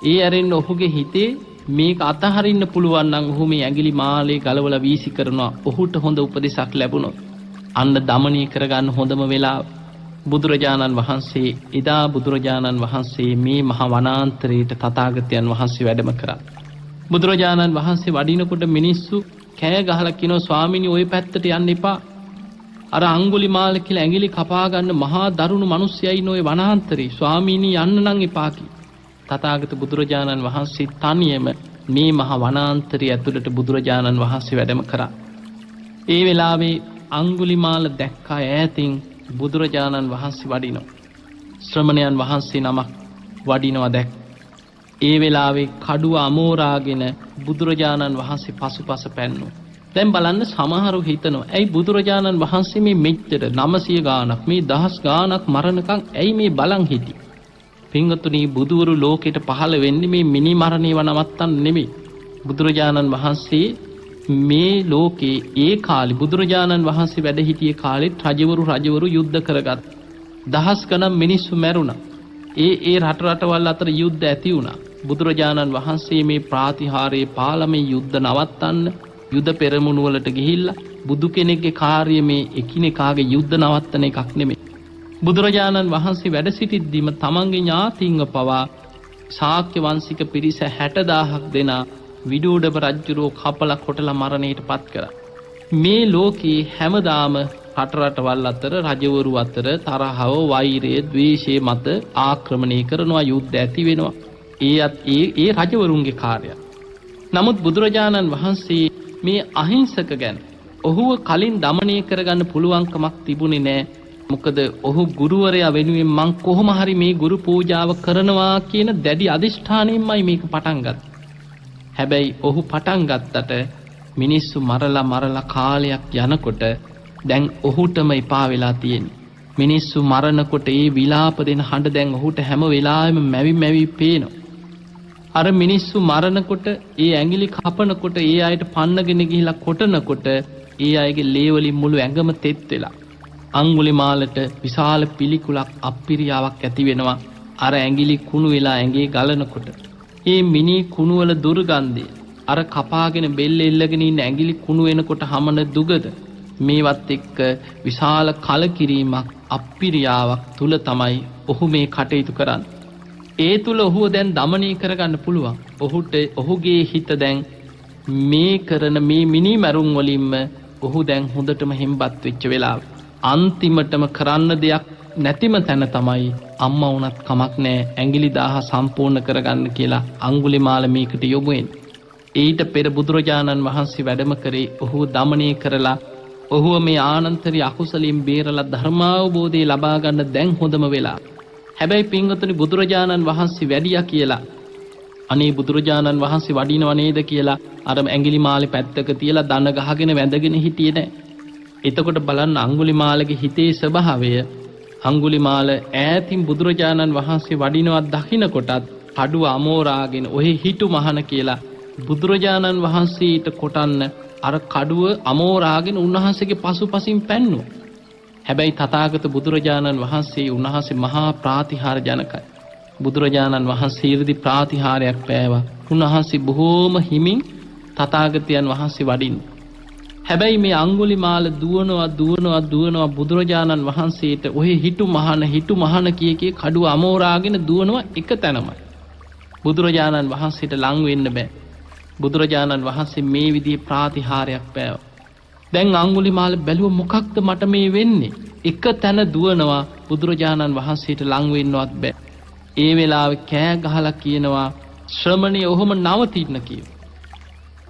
ඒ ඇරෙන්න ඔහුගේ හිතේ මේක අතහරින්න පුළුවන් නම් ඔහු මේ ඇඟිලි මාලේ ගලවලා වීසි කරනවා. ඔහුට හොඳ උපදෙසක් ලැබුණොත් අන්න দমনය කරගන්න හොඳම වෙලාව. බුදුරජාණන් වහන්සේ එදා බුදුරජාණන් වහන්සේ මේ මහ වනාන්තරයට තථාගතයන් වහන්සේ වැඩම කරා. බුදුරජාණන් වහන්සේ වඩිනකොට මිනිස්සු කෑ ගහලා කියනවා ස්වාමීනි ওই පැත්තට යන්න එපා. අර අංගුලිමාල කියලා ඇඟිලි කපා ගන්න මහා දරුණු මිනිස්සයයි ඉන්න ওই වනාන්තරේ. ස්වාමීනි යන්න නම් එපා කි. තථාගත බුදුරජාණන් වහන්සේ තනියම මේ මහ වනාන්තරය ඇතුළට බුදුරජාණන් වහන්සේ වැඩම කරා. ඒ වෙලාවේ අංගුලිමාල දැක්කා ඈතින් බුදුරජාණන් වහන්සේ වඩිනවා. ශ්‍රමණයන් වහන්සේ නමක් වඩිනවා දැක්. ඒ වෙලාවේ කඩුව අමෝරාගෙන බුදුරජාණන් වහන්සේ පසුපස පැන්නුවා. දැන් බලන්න සමහරු හිතනවා ඇයි බුදුරජාණන් වහන්සේ මේ මෙච්චර 900 ගානක් මේ 1000 ගානක් මරණකම් ඇයි මේ බලන් හිටියේ? පින්වතුනි බුදුවරු ලෝකෙට පහළ වෙන්නේ මේ මිනි මරණේව නවත්තන්න නෙමෙයි. බුදුරජාණන් වහන්සේ මේ ලෝකේ ඒ කාලේ බුදුරජාණන් වහන්සේ වැඩ සිටියේ කාලෙත් රජවරු යුද්ධ කරගත්. දහස් ගණන් මිනිස්සු මැරුණා. ඒ රටවල් අතර යුද්ධ ඇති වුණා. බුදුරජාණන් වහන්සේ මේ ප්‍රාතිහාරයේ පාලමේ යුද්ධ නවත්තන්න යුද පෙරමුණු වලට ගිහිල්ලා බුදු කෙනෙක්ගේ කාර්යය මේ එකිනෙකාගේ යුද්ධ නවත්තන එකක් නෙමෙයි. බුදුරජාණන් වහන්සේ වැඩ සිටිද්දීම තමන්ගේ ඥාතීන්ව පවා ශාක්‍ය වංශික පිරිස 60000ක් දෙනා විදුඩබ රජුරෝ කපලා කොටලා මරණයට පත් කරා. මේ ලෝකේ හැමදාම රටවල් අතර රජවරු අතර තරහව වෛරය ද්වේෂය මත ආක්‍රමණය කරනවා යුද්ධ ඇති වෙනවා. ඒ රජවරුන්ගේ කාර්යය. නමුත් බුදුරජාණන් වහන්සේ මේ අහිංසක ගැන ඔහුව කලින් দমনය කරගන්න පුළුවන්කමක් තිබුණේ නැහැ. මොකද ඔහු ගුරුවරයා වෙනුවෙන් මං කොහොම හරි මේ ගුරු පූජාව කරනවා කියන දැඩි අදිෂ්ඨානයෙන්මයි මේක පටන් ගත්තේ. හැබැයි ඔහු පටන් ගත්තට මිනිස්සු මරලා කාලයක් යනකොට දැන් ඔහුටම එපා වෙලා තියෙන්නේ. මිනිස්සු මරනකොට ඒ විලාප දෙන හඬ දැන් ඔහුට හැම වෙලාවෙම මැවි පේනවා. අර මිනිස්සු මරනකොට ඒ ඇඟිලි කපනකොට ඒ අයට පන්නගෙන ගිහිලා කොටනකොට ඒ අයගේ ලේ වලින් මුළු ඇඟම තෙත් වෙලා අඟුලිමාලට විශාල පිළිකුලක් අප්පිරියාවක් ඇති වෙනවා අර ඇඟිලි කුණු වෙලා ඇඟේ ගලනකොට මේ මිනි කුණු වල දුර්ගන්ධය අර කපාගෙන බෙල්ල එල්ලගෙන ඉන්න ඇඟිලි කුණු වෙනකොට හමන දුගද මේවත් එක්ක විශාල කලකිරීමක් අප්පිරියාවක් තුල තමයි ඔහු මේ කටයුතු කරන්නේ. ඒ තුල ඔහුව දැන් দমনය කරගන්න පුළුවන්. ඔහුගේ හිත දැන් මේ කරන මේ මිනි මරුන් වලින්ම ඔහු දැන් හොඳටම හෙම්බත් වෙච්ච වෙලාව. අන්තිමටම කරන්න දෙයක් නැතිම තැන තමයි අම්මා වුණත් කමක් නැහැ ඇඟිලි 1000 සම්පූර්ණ කරගන්න කියලා අඟුලිමාල මේකට යොමු වෙන්නේ. ඊට පෙර බුදුරජාණන් වහන්සේ වැඩම කරේ ඔහුව দমনය කරලා ඔහුව මේ ආනන්තරී අකුසලින් බේරලා ධර්මාවබෝධය ලබා ගන්න දැන් හොඳම වෙලාව. හැබැයි පින්වතුනි බුදුරජාණන් වහන්සේ වැඩියා කියලා අනේ බුදුරජාණන් වහන්සේ වඩිනව නේද කියලා අර ඇඟිලිමාලේ පැත්තක තියලා දන ගහගෙන වැඳගෙන හිටියේ නැහැ. එතකොට බලන්න අඟුලිමාලගේ හිතේ ස්වභාවය අඟුලිමාල ඈතින් බුදුරජාණන් වහන්සේ වඩිනවත් දකින්නකොටත් කඩුව අමෝරාගෙන ඔහි හිටු මහන කියලා බුදුරජාණන් වහන්සේට කොටන්න අර කඩුව අමෝරාගෙන උන්වහන්සේගේ පසුපසින් පැන්නුවා. හැබැයි තථාගත බුදුරජාණන් වහන්සේ උන්වහන්සේ මහා ප්‍රාතිහාර ජනකයි. බුදුරජාණන් වහන්සේ 이르දි ප්‍රාතිහාරයක් පෑවා. උන්වහන්සේ බොහෝම හිමින් තථාගතයන් වහන්සේ වඩින්නේ. හැබැයි මේ අඟුලිමාල දුවනවා බුදුරජාණන් වහන්සේට ඔහේ හිටු මහන කිය කඩුව අමෝරාගෙන දුවනවා එක තැනමයි. බුදුරජාණන් වහන්සේට ලං වෙන්න බෑ. බුදුරජාණන් වහන්සේ මේ විදිහේ ප්‍රාතිහාරයක් පෑවා. දැන් අඟුලිමාල බැලුව මොකක්ද මට මේ වෙන්නේ? එක තැන දුවනවා බුදුරජාණන් වහන්සේට ලං වෙන්නවත් බෑ. ඒ වෙලාවේ කෑ ගහලා කියනවා ශ්‍රමණේ ඔහොම නවතින්න කියලා.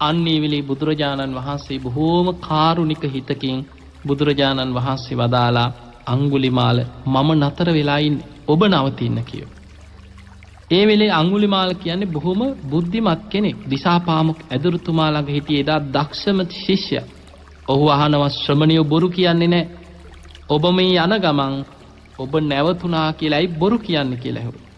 අන්නේ වෙලේ බුදුරජාණන් වහන්සේ බොහෝම කාරුණික හිතකින් බුදුරජාණන් වහන්සේ වදාලා අඟුලිමාල මම නතර වෙලා ඉන්නේ ඔබ නවතින්න කියලා. ඒ වෙලේ අඟුලිමාල කියන්නේ බොහොම බුද්ධිමත් කෙනෙක්. දිසාපාමොක් ඇදුරුතුමා ළඟ හිටියේ එදා දක්ෂම ශිෂ්‍යයා. ඔහු අහනවා ශ්‍රමණියෝ බොරු කියන්නේ නැහැ. ඔබ මේ යන ගමන් ඔබ නැවතුණා කියලායි බොරු කියන්නේ කියලා ඇහුවා.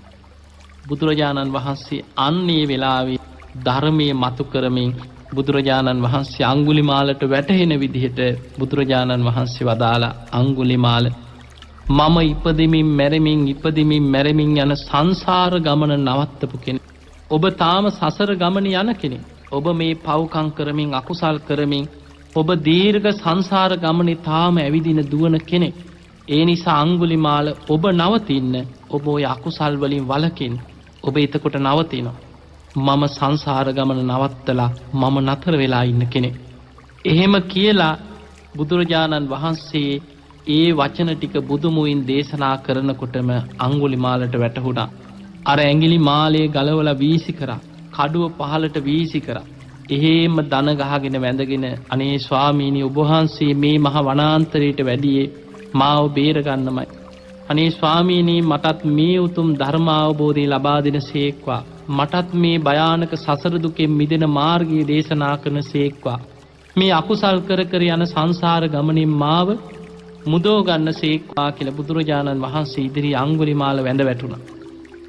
බුදුරජාණන් වහන්සේ අන්නේ වෙලාවේ ධර්මයේ මතු කරමින් බුදුරජාණන් වහන්සේ අඟුලිමාලට වැටහෙන විදිහට බුදුරජාණන් වහන්සේ වදාලා අඟුලිමාල මම ඉපදෙමින් මැරෙමින් යන සංසාර ගමන නවත්තපු කෙනෙක්. ඔබ තාම සසර ගමන යන කෙනෙක්. ඔබ මේ පව්කම් කරමින් අකුසල් කරමින් ඔබ දීර්ඝ සංසාර ගමනේ තාම ඇවිදින දුවන කෙනෙක්. ඒ නිසා අඟුලිමාල ඔබ නවතින්න. ඔබ ඔය අකුසල් වලින් වළකින්න. ඔබ එතකොට නවතිනවා. මම සංසාර ගමන නවත්තලා මම නතර වෙලා ඉන්න කෙනෙක්. එහෙම කියලා බුදුරජාණන් වහන්සේ ඒ වචන ටික බුදුමුවින් දේශනා කරනකොටම අඟුලිමාලට වැටහුණා. අර ඇඟිලි මාලේ ගලවලා වීසි කරා. කඩුව පහලට වීසි කරා. එහෙම දන ගහගෙන වැඳගෙන අනේ ස්වාමීනි ඔබ වහන්සේ මේ මහ වනාන්තරයට වැඩියේ මාව බේර ගන්නමයි. අනේ ස්වාමීනි මටත් මේ උතුම් ධර්ම අවබෝධය ලබා දෙන සේක්වා. මටත් මේ භයානක සසර දුකෙන් මිදෙන මාර්ගය දේශනා කරන සේක්වා. මේ අකුසල් කර කර යන සංසාර ගමනින් මාව මුදව ගන්න සේක්වා කියලා බුදුරජාණන් වහන්සේ ඉදිරියේ අඟුලිමාල වැඳ වැටුණා.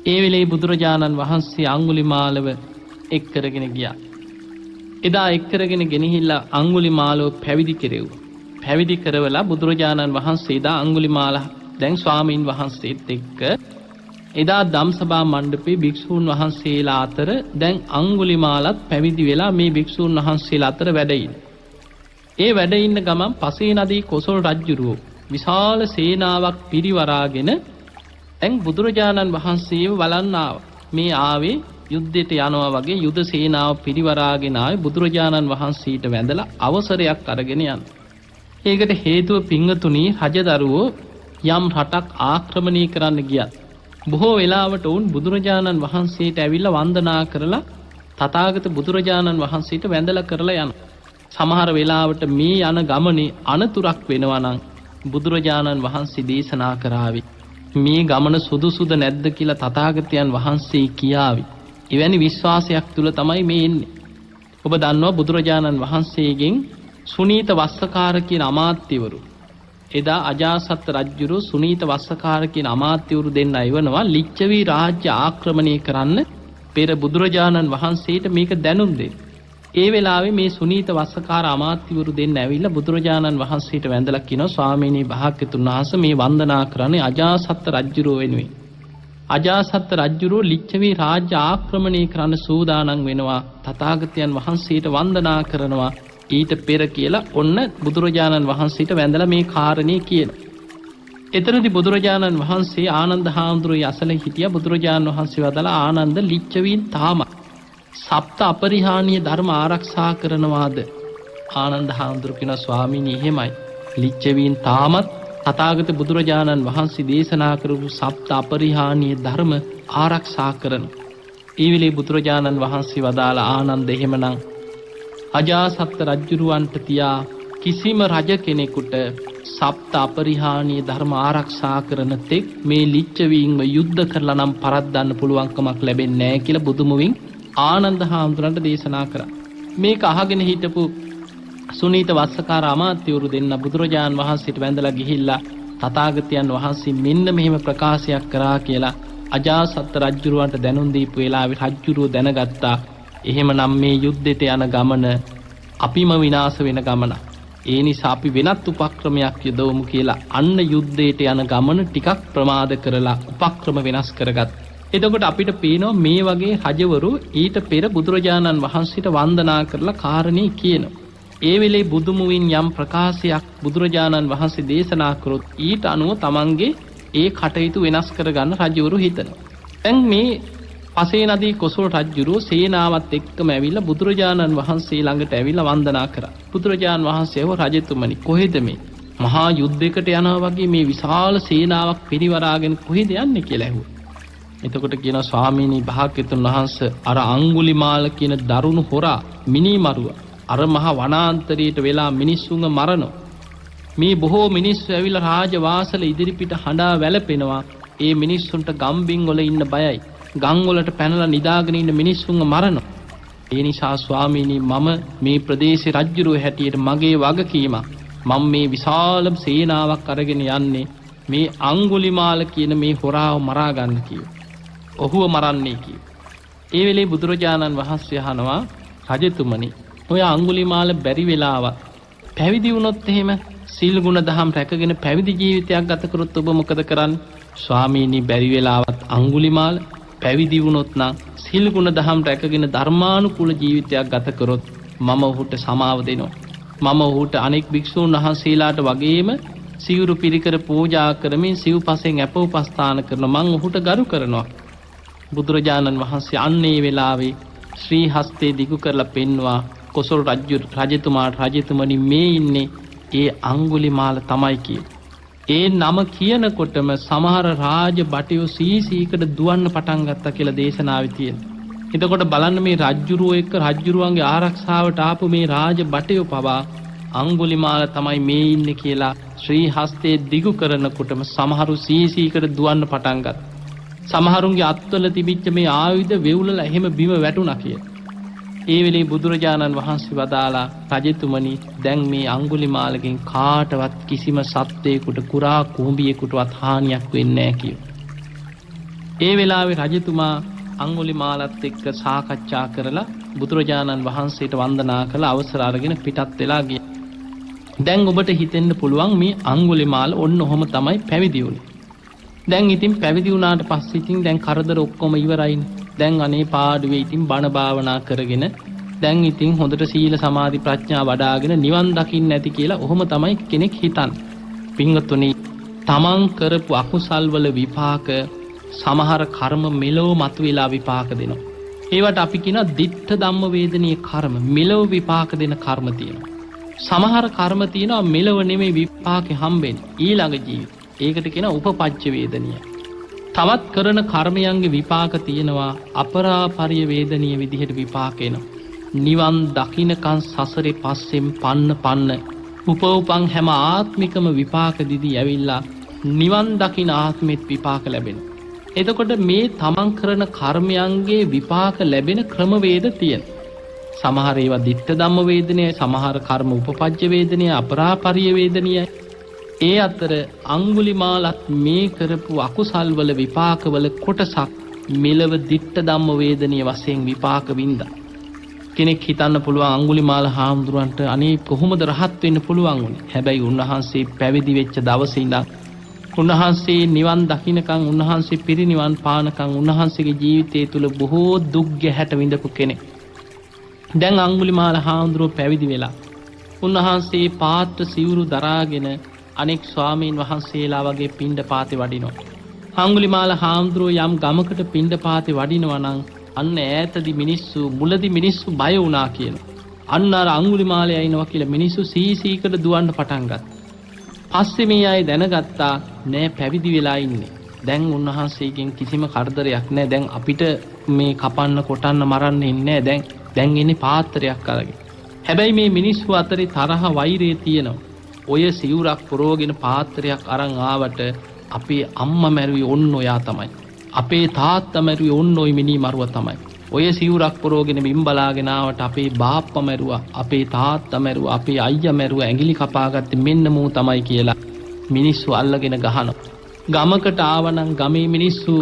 ඒ වෙලේ බුදුරජාණන් වහන්සේ අඟුලිමාලව එක් කරගෙන ගියා. එදා එක් කරගෙන ගෙනහිල්ලා අඟුලිමාලව පැවිදි කෙරෙව්වා. පැවිදි කරවලා බුදුරජාණන් වහන්සේ එදා අඟුලිමාල දැන් ස්වාමීන් වහන්සේත් එක්ක එදා ධම්සභා මණ්ඩපේ භික්ෂූන් වහන්සේලා අතර දැන් අඟුලිමාලත් පැවිදි වෙලා මේ භික්ෂූන් වහන්සේලා අතර වැඩ ඉන්නේ. ඒ වැඩ ඉන්න ගමන් පසේ නදී කොසල් රජුරෝ විශාල සේනාවක් පිරිවරාගෙන දැන් බුදුරජාණන් වහන්සේව බලන්න ආවා. මේ ආවේ යුද්ධයට යනවා වගේ යුද සේනාව පිරිවරාගෙන ආවේ බුදුරජාණන් වහන්සේට වැඳලා අවසරයක් අරගෙන යන්න. ඒකට හේතුව පිංගතුණී රජදරුවෝ යම් රටක් ආක්‍රමණය කරන්න ගියත් බොහෝ වෙලාවට වුන් බුදුරජාණන් වහන්සේට ඇවිල්ලා වන්දනා කරලා තථාගත බුදුරජාණන් වහන්සේට වැඳලා කරලා යනවා. සමහර වෙලාවට මේ යන ගමනේ අනතුරක් වෙනවා නම් බුදුරජාණන් වහන්සේ දේශනා කරાવી. මේ ගමන සුදුසුද නැද්ද කියලා තථාගතයන් වහන්සේ කියාවි. එවැනි විශ්වාසයක් තුල තමයි මේ එන්නේ. ඔබ දන්නවා බුදුරජාණන් වහන්සේගෙන් සුනීත වස්සකාර කියන අමාත්‍යවරු එදා අජාසත් රජුරු සුනීත වස්සකාර කියන අමාත්‍යවරු දෙන්න ඉවනවා ලිච්ඡවි රාජ්‍ය ආක්‍රමණය කරන්න පෙර බුදුරජාණන් වහන්සේට මේක දැනුම් දෙන්න. ඒ වෙලාවේ මේ සුනීත වස්සකාර අමාත්‍යවරු දෙන්න ඇවිල්ලා බුදුරජාණන් වහන්සේට වැඳලා කියනවා ස්වාමීනි භාග්‍යතුන් වහන්සේ මේ වන්දනා කරන්නේ අජාසත් රජුරෝ වෙනුවෙන්. අජාසත් රජුරෝ ලිච්ඡවි රාජ්‍ය ආක්‍රමණය කරන්න සූදානම් වෙනවා. තථාගතයන් වහන්සේට වන්දනා කරනවා ඊට පෙර කියලා ඔන්න බුදුරජාණන් වහන්සේට වැඳලා මේ කාරණේ කියනවා. එතනදී බුදුරජාණන් වහන්සේ ආනන්ද හාමුදුරුවෝ අසල හිටියා. බුදුරජාණන් වහන්සේ වදාලා ආනන්ද ලිච්ඡවීන් තාම සප්ත අපරිහානීය ධර්ම ආරක්ෂා කරනවාද? ආනන්ද හාමුදුරුවෝ කියනවා ස්වාමීනි එහෙමයි. ලිච්ඡවීන් තාමත් තථාගත බුදුරජාණන් වහන්සේ දේශනා කරපු සප්ත අපරිහානීය ධර්ම ආරක්ෂා කරන. ඒ වෙලේ බුදුරජාණන් වහන්සේ වදාලා ආනන්ද එහෙමනම් අජාසත් රජුරවන්ට තියා කිසිම රජ කෙනෙකුට සප්ත අපරිහානීය ධර්ම ආරක්ෂා කරන තෙක් මේ ලිච්ඡවීන්ව යුද්ධ කරලා නම් පරද්දන්න පුළුවන්කමක් ලැබෙන්නේ නැහැ කියලා බුදුමුවින් ආනන්ද හාමුදුරන්ට දේශනා කරා. මේක අහගෙන හිටපු සුනීත වස්සකාර අමාත්‍යවරු දෙන්න බුදුරජාණන් වහන්සේට වැඳලා ගිහිල්ලා තථාගතයන් වහන්සේ මෙන්න මෙහෙම ප්‍රකාශයක් කරා කියලා අජාසත් රජුරවන්ට දැනුම් දීපු වෙලාවේ රජුරෝ දැනගත්තා. එහෙමනම් මේ යුද්ධෙට යන ගමන අපිම විනාශ වෙන ගමන. ඒ නිසා අපි වෙනත් උපක්‍රමයක් යොදවමු කියලා අන්න යුද්ධයට යන ගමන ටිකක් ප්‍රමාද කරලා උපක්‍රම වෙනස් කරගත්. එතකොට අපිට පේනවා මේ වගේ රජවරු ඊට පෙර බුදුරජාණන් වහන්සේට වන්දනා කරලා කාරණේ කියනවා. ඒ වෙලේ බුදුමුවින් යම් ප්‍රකාශයක් බුදුරජාණන් වහන්සේ දේශනා කරොත් ඊට අනුව තමන්ගේ ඒ කටයුතු වෙනස් කරගන්න රජවරු හිතනවා. දැන් මේ පසේ නදී කොසල් රජුරෝ සේනාවත් එක්කම ඇවිල්ලා බුදුරජාණන් වහන්සේ ළඟට ඇවිල්ලා වන්දනා කරා. බුදුරජාණන් වහන්සේව රජතුමනි කොහෙද මේ මහා යුද්ධයකට යනවා වගේ මේ විශාල සේනාවක් පිරිවරාගෙන කොහෙද යන්නේ කියලා ඇහුවා. එතකොට කියනවා ස්වාමීනි භාග්‍යතුන් වහන්සේ අර අඟුලිමාල කියන දරුණු හොරා මිනිමරුවා අර මහා වනාන්තරයට වෙලා මිනිස්සුන්ව මරනවා. මේ බොහෝ මිනිස්සු ඇවිල්ලා රාජවාසල ඉදිරිපිට හඬා වැළපෙනවා. ඒ මිනිස්සුන්ට ගම්බින් වල ඉන්න බයයි. ගම් වලට පැනලා නිදාගෙන ඉන්න මිනිස්සුන්ව මරනවා. ඒ නිසා ස්වාමීනි මම මේ ප්‍රදේශේ රජුරුව හැටියට මගේ වගකීම මම මේ විශාල සේනාවක් අරගෙන යන්නේ මේ අඟුලිමාල කියන මේ හොරාව මරා ගන්න කියලා. ඔහුව මරන්නේ කියලා. ඒ වෙලේ බුදුරජාණන් වහන්සේ අහනවා රජතුමනි ඔය අඟුලිමාල බැරි වෙලාවත් පැවිදි වුණොත් එහෙම සීල ගුණ දහම් රැකගෙන පැවිදි ජීවිතයක් ගත කරොත් ඔබ මොකද කරන්නේ? ස්වාමීනි බැරි වෙලාවත් අඟුලිමාල පැවිදි වුණොත් නම් සීල ගුණ දහම් රැකගෙන ධර්මානුකූල ජීවිතයක් ගත කරොත් මම ඔහුට සමාව දෙනවා. මම ඔහුට අනෙක් භික්ෂූන් වහන්සේලාට වගේම සිවුරු පිරිකර පූජා කරමින් සිව්පසෙන් අප උපස්ථාන කරන මම ඔහුට ගරු කරනවා. බුදුරජාණන් වහන්සේ අන්නේ වෙලාවේ ශ්‍රී හස්තේ දිගු කරලා පෙන්වා කොසල් රජතුමාට රජතුමනි මේ ඉන්නේ ඒ අඟුලිමාල තමයි කියලා. ඒ නම කියනකොටම සමහර රාජ බටයෝ සීසීකට දුවන්න පටන් ගත්තා කියලා දේශනාවේ තියෙනවා. එතකොට බලන්න මේ රජ්ජුරුව එක්ක රජ්ජුරුවන්ගේ ආරක්ෂාවට ආපු මේ රාජ බටයෝ පවා අඟුලිමාල තමයි මේ ඉන්නේ කියලා ශ්‍රී හස්තේ දිගු කරනකොටම සමහරු සීසීකට දුවන්න පටන් ගත්තා. සමහරුන්ගේ අත්වල තිබිච්ච මේ ආයුධ වෙවුලලා එහෙම බිම වැටුණා කියලා. ඒ වෙලේ බුදුරජාණන් වහන්සේ වදාලා රජතුමනි දැන් මේ අඟුලිමාලගෙන් කාටවත් කිසිම සත්වයකට කුරා කුඹියෙකුටවත් හානියක් වෙන්නේ නැහැ කියලා. ඒ වෙලාවේ රජතුමා අඟුලිමාලත් එක්ක සාකච්ඡා කරලා බුදුරජාණන් වහන්සේට වන්දනා කළ අවසර අරගෙන පිටත් වෙලා ගියා. දැන් ඔබට හිතෙන්න පුළුවන් මේ අඟුලිමාල ඔන්න ඔහොම තමයි පැවිදි වුනේ. දැන් ඉතින් පැවිදි වුණාට පස්සේ ඉතින් දැන් කරදර ඔක්කොම ඉවරයිනේ. දැන් අනේ පාඩුවේ ඉතින් බණ භාවනා කරගෙන දැන් ඉතින් හොඳට සීල සමාධි ප්‍රඥා වඩාගෙන නිවන් දකින්න ඇති කියලා ඔහොම තමයි කෙනෙක් හිතන්නේ. පින්වතුනි තමන් කරපු අකුසල් වල විපාක සමහර කර්ම මෙලොව මතුවලා විපාක දෙනවා. ඒවට අපි කියනවා ditta ධම්ම වේදනීය කර්ම මෙලොව විපාක දෙන කර්ම තියෙනවා. සමහර කර්ම තියෙනවා මෙලොව නෙමෙයි විපාකේ හම්බෙන්නේ ඊළඟ ජීවිතේ. ඒකට කියනවා උපපච්ච වේදනීය. තවත් කරන කර්මයන්ගේ විපාක තියෙනවා අපරාපරිය වේදනීය විදිහට විපාක එනවා. නිවන් දකින්නකන් සසරේ පස්සෙන් පන්න උපෝපං හැම ආත්මිකම විපාක දිදී ඇවිල්ලා නිවන් දකින්න ආත්මෙත් විපාක ලැබෙනවා. එතකොට මේ තමන් කරන කර්මයන්ගේ විපාක ලැබෙන ක්‍රමවේද තියෙනවා. සමහර ඒවා ditta ධම්ම වේදනීය, සමහර කර්ම උපපච්ච වේදනීය, අපරාපරිය වේදනීය. ඒ අතර අඟුලිමාලත් මේ කරපු අකුසල් වල විපාකවල කොටසක් මෙලව දිට්ඨ ධම්ම වේදනීය වශයෙන් විපාක වින්දා. කෙනෙක් හිතන්න පුළුවන් අඟුලිමාල හාමුදුරන්ට අනේ කොහොමද රහත් වෙන්න පුළුවන් වුනේ? හැබැයි උන්වහන්සේ පැවිදි වෙච්ච දවසේ ඉඳන් උන්වහන්සේ නිවන් දකින්නකම් උන්වහන්සේ පිරිනිවන් පානකම් උන්වහන්සේගේ ජීවිතය තුළ බොහෝ දුක් ගැහැට විඳපු කෙනෙක්. දැන් අඟුලිමාල හාමුදුරුවෝ පැවිදි වෙලා උන්වහන්සේ පාත්‍ර සිවුරු දරාගෙන අනෙක් ස්වාමීන් වහන්සේලා වගේ පිණ්ඩපාතේ වඩිනවා. අඟුලිමාල හාමුදුරුවෝ යම් ගමකට පිණ්ඩපාතේ වඩිනවා නම් අන්න ඈතදී මුලදී මිනිස්සු බය වුණා කියනවා. අන්න අර අඟුලිමාලයා ඉනවා කියලා මිනිස්සු සීසීකට දුවන්න පටන් ගත්තා. පස්සේ මේ අය දැනගත්තා නෑ පැවිදි වෙලා ඉන්නේ. දැන් උන්වහන්සේගෙන් කිසිම කරදරයක් නෑ. දැන් අපිට මේ කපන්න කොටන්න මරන්න ඉන්නේ නෑ. දැන් ඉන්නේ පාත්‍රයක් අරගෙන. හැබැයි මේ මිනිස්සු අතරේ තරහ වෛරය තියෙනවා. ඔය සිවුරක් පුරවගෙන පාත්‍රයක් අරන් ආවට අපේ අම්මා මැරුවේ ඔන්න ඔයා තමයි. අපේ තාත්තා මැරුවේ ඔන්න ඔය මිනි මරුවා තමයි. ඔය සිවුරක් පුරවගෙන බිම්බලාගෙන ආවට අපේ බාප්පා මැරුවා, අපේ තාත්තා මැරුවා, අපේ අයියා මැරුවා, ඇඟිලි කපාගත්තේ මෙන්න මූ තමයි කියලා මිනිස්සු අල්ලගෙන ගහනවා. ගමකට ආවනම් ගමේ මිනිස්සු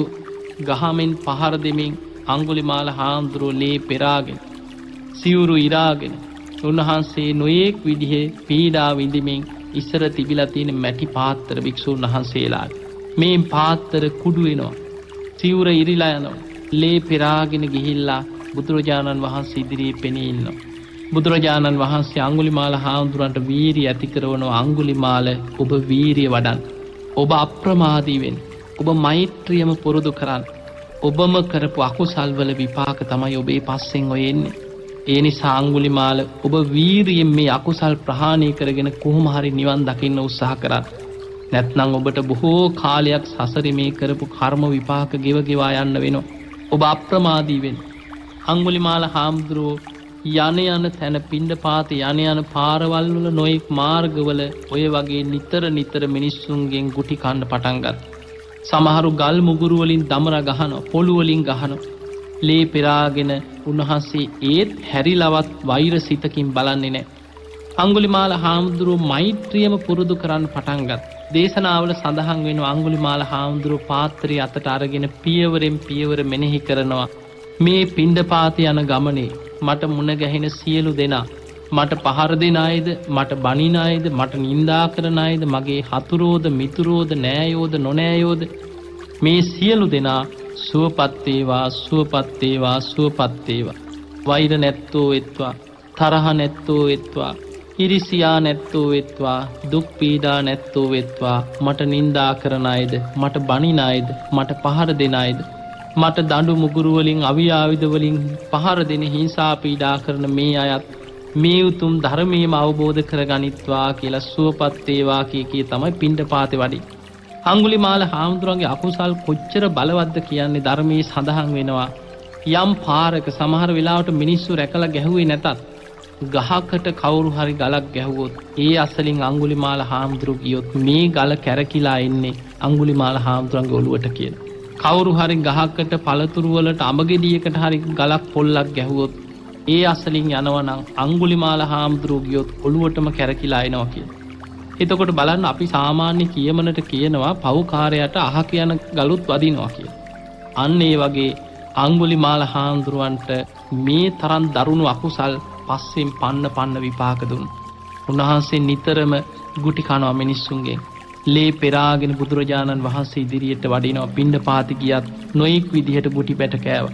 ගහමින් පහර දෙමින් අඟුලිමාල හාමුදුරුවෝ ලේ පෙරාගෙන සිවුරු ඉරාගෙන උන්වහන්සේ නොයේක් විදිහේ පීඩා විඳිමින් ඉස්සර තිබිලා තියෙන මැටි පාත්‍ර භික්ෂුන් වහන්සේලාට මේ පාත්‍ර කුඩු වෙනවා. සිවුර ඉරිලා යනවා. ලේ පෙරාගෙන ගිහිල්ලා බුදුරජාණන් වහන්සේ ඉදිරියේ පෙනී ඉන්නවා. බුදුරජාණන් වහන්සේ අඟුලිමාල හාමුදුරන්ට වීරිය ඇති කරනවා. අඟුලිමාල ඔබ වීරිය වඩන්න. ඔබ අප්‍රමාදී වෙන්න. ඔබ මෛත්‍රියම පුරුදු කරන්න. ඔබම කරපු අකුසල් වල විපාක තමයි ඔබේ පස්සෙන් ඔය එන්නේ. ඒ නිසා අඟුලිමාල ඔබ වීරියෙන් මේ අකුසල් ප්‍රහාණය කරගෙන කොහොම හරි නිවන් දකින්න උත්සාහ කරන්න. නැත්නම් ඔබට බොහෝ කාලයක් සසරේ මේ කරපු කර්ම විපාක ගෙවා යන්න වෙනවා. ඔබ අප්‍රමාදී වෙන්න. අඟුලිමාල හාමුදුරුවෝ යන තැන පිණ්ඩපාතේ යන පාරවල් වල නොයෙක් මාර්ගවල ඔය වගේ නිතර මිනිස්සුන්ගෙන් ගුටි කන්න පටන් ගත්තා. සමහරු ගල් මුගුරු වලින් දමර ගහනවා, පොළු වලින් ගහනවා. ලේ පෙරාගෙන උන්වහන්සේ ඒත් හැරිලවත් වෛරසිතකින් බලන්නේ නැහැ. අඟුලිමාල හාමුදුරුවෝ මෛත්‍රියම පුරුදු කරන්න පටන් ගත්තා. දේශනාවල සඳහන් වෙනවා අඟුලිමාල හාමුදුරුවෝ පාත්‍රය අතට අරගෙන පියවරෙන් පියවර මෙනෙහි කරනවා. මේ පිණ්ඩපාත යන ගමනේ මට මුණ ගැහෙන සියලු දෙනා මට පහර දෙන අයද, මට බනින අයද, මට නිඳා කරන අයද, මගේ හතුරෝද මිතුරෝද නෑයෝද නොනෑයෝද මේ සියලු දෙනා සුවපත් වේවා, සුවපත් වේවා, සුවපත් වේවා. වෛර නැත්තෝ වෙත්වා, තරහ නැත්තෝ වෙත්වා, ඉරිසියා නැත්තෝ වෙත්වා, දුක් පීඩා නැත්තෝ වෙත්වා. මට නිඳා කරන අයද, මට බනින අයද, මට පහර දෙන අයද, මට දඬු මුගුරු වලින් අවි ආයුධ වලින් පහර දෙන හිංසා පීඩා කරන මේ අයත් මේ උතුම් ධර්මයේම අවබෝධ කරගනිත්වා කියලා සුවපත් වේවා කී තමයි පිණ්ඩපාතේ වඩින්නේ. අඟුලිමාල හාමුදුරන්ගේ අකුසල් කොච්චර බලවත්ද කියන්නේ ධර්මයේ සඳහන් වෙනවා. යම් පාරක සමහර වෙලාවට මිනිස්සු රැකලා ගැහුවේ නැතත් ගහකට කවුරු හරි ගලක් ගැහුවොත් ඒ අසලින් අඟුලිමාල හාමුදුරු ගියොත් මේ ගල කැරකිලා එන්නේ අඟුලිමාල හාමුදුරන්ගේ ඔළුවට කියලා. කවුරු හරි ගහකට පළතුරු වලට අඹගෙඩියකට හරි ගලක් පොල්ලක් ගැහුවොත් ඒ අසලින් යනවනම් අඟුලිමාල හාමුදුරු ගියොත් ඔළුවටම කැරකිලා එනවා කියලා. එතකොට බලන්න අපි සාමාන්‍ය කියමනට කියනවා පව්කාරයට අහක යන ගලුත් වදිනවා කියලා. අන්න ඒ වගේ අඟුලිමාල හාමුදුරුවන්ට මේ තරම් දරුණු අකුසල් පස්සෙන් පන්න විපාක දුන්නා. උන්වහන්සේ නිතරම ගුටි කනවා මිනිස්සුන්ගෙන්. ලේ පෙරාගෙන බුදුරජාණන් වහන්සේ ඉදිරියට වඩිනවා. පිණ්ඩපාති ගියත් නොයෙක් විදිහට ගුටි බැට කෑවා.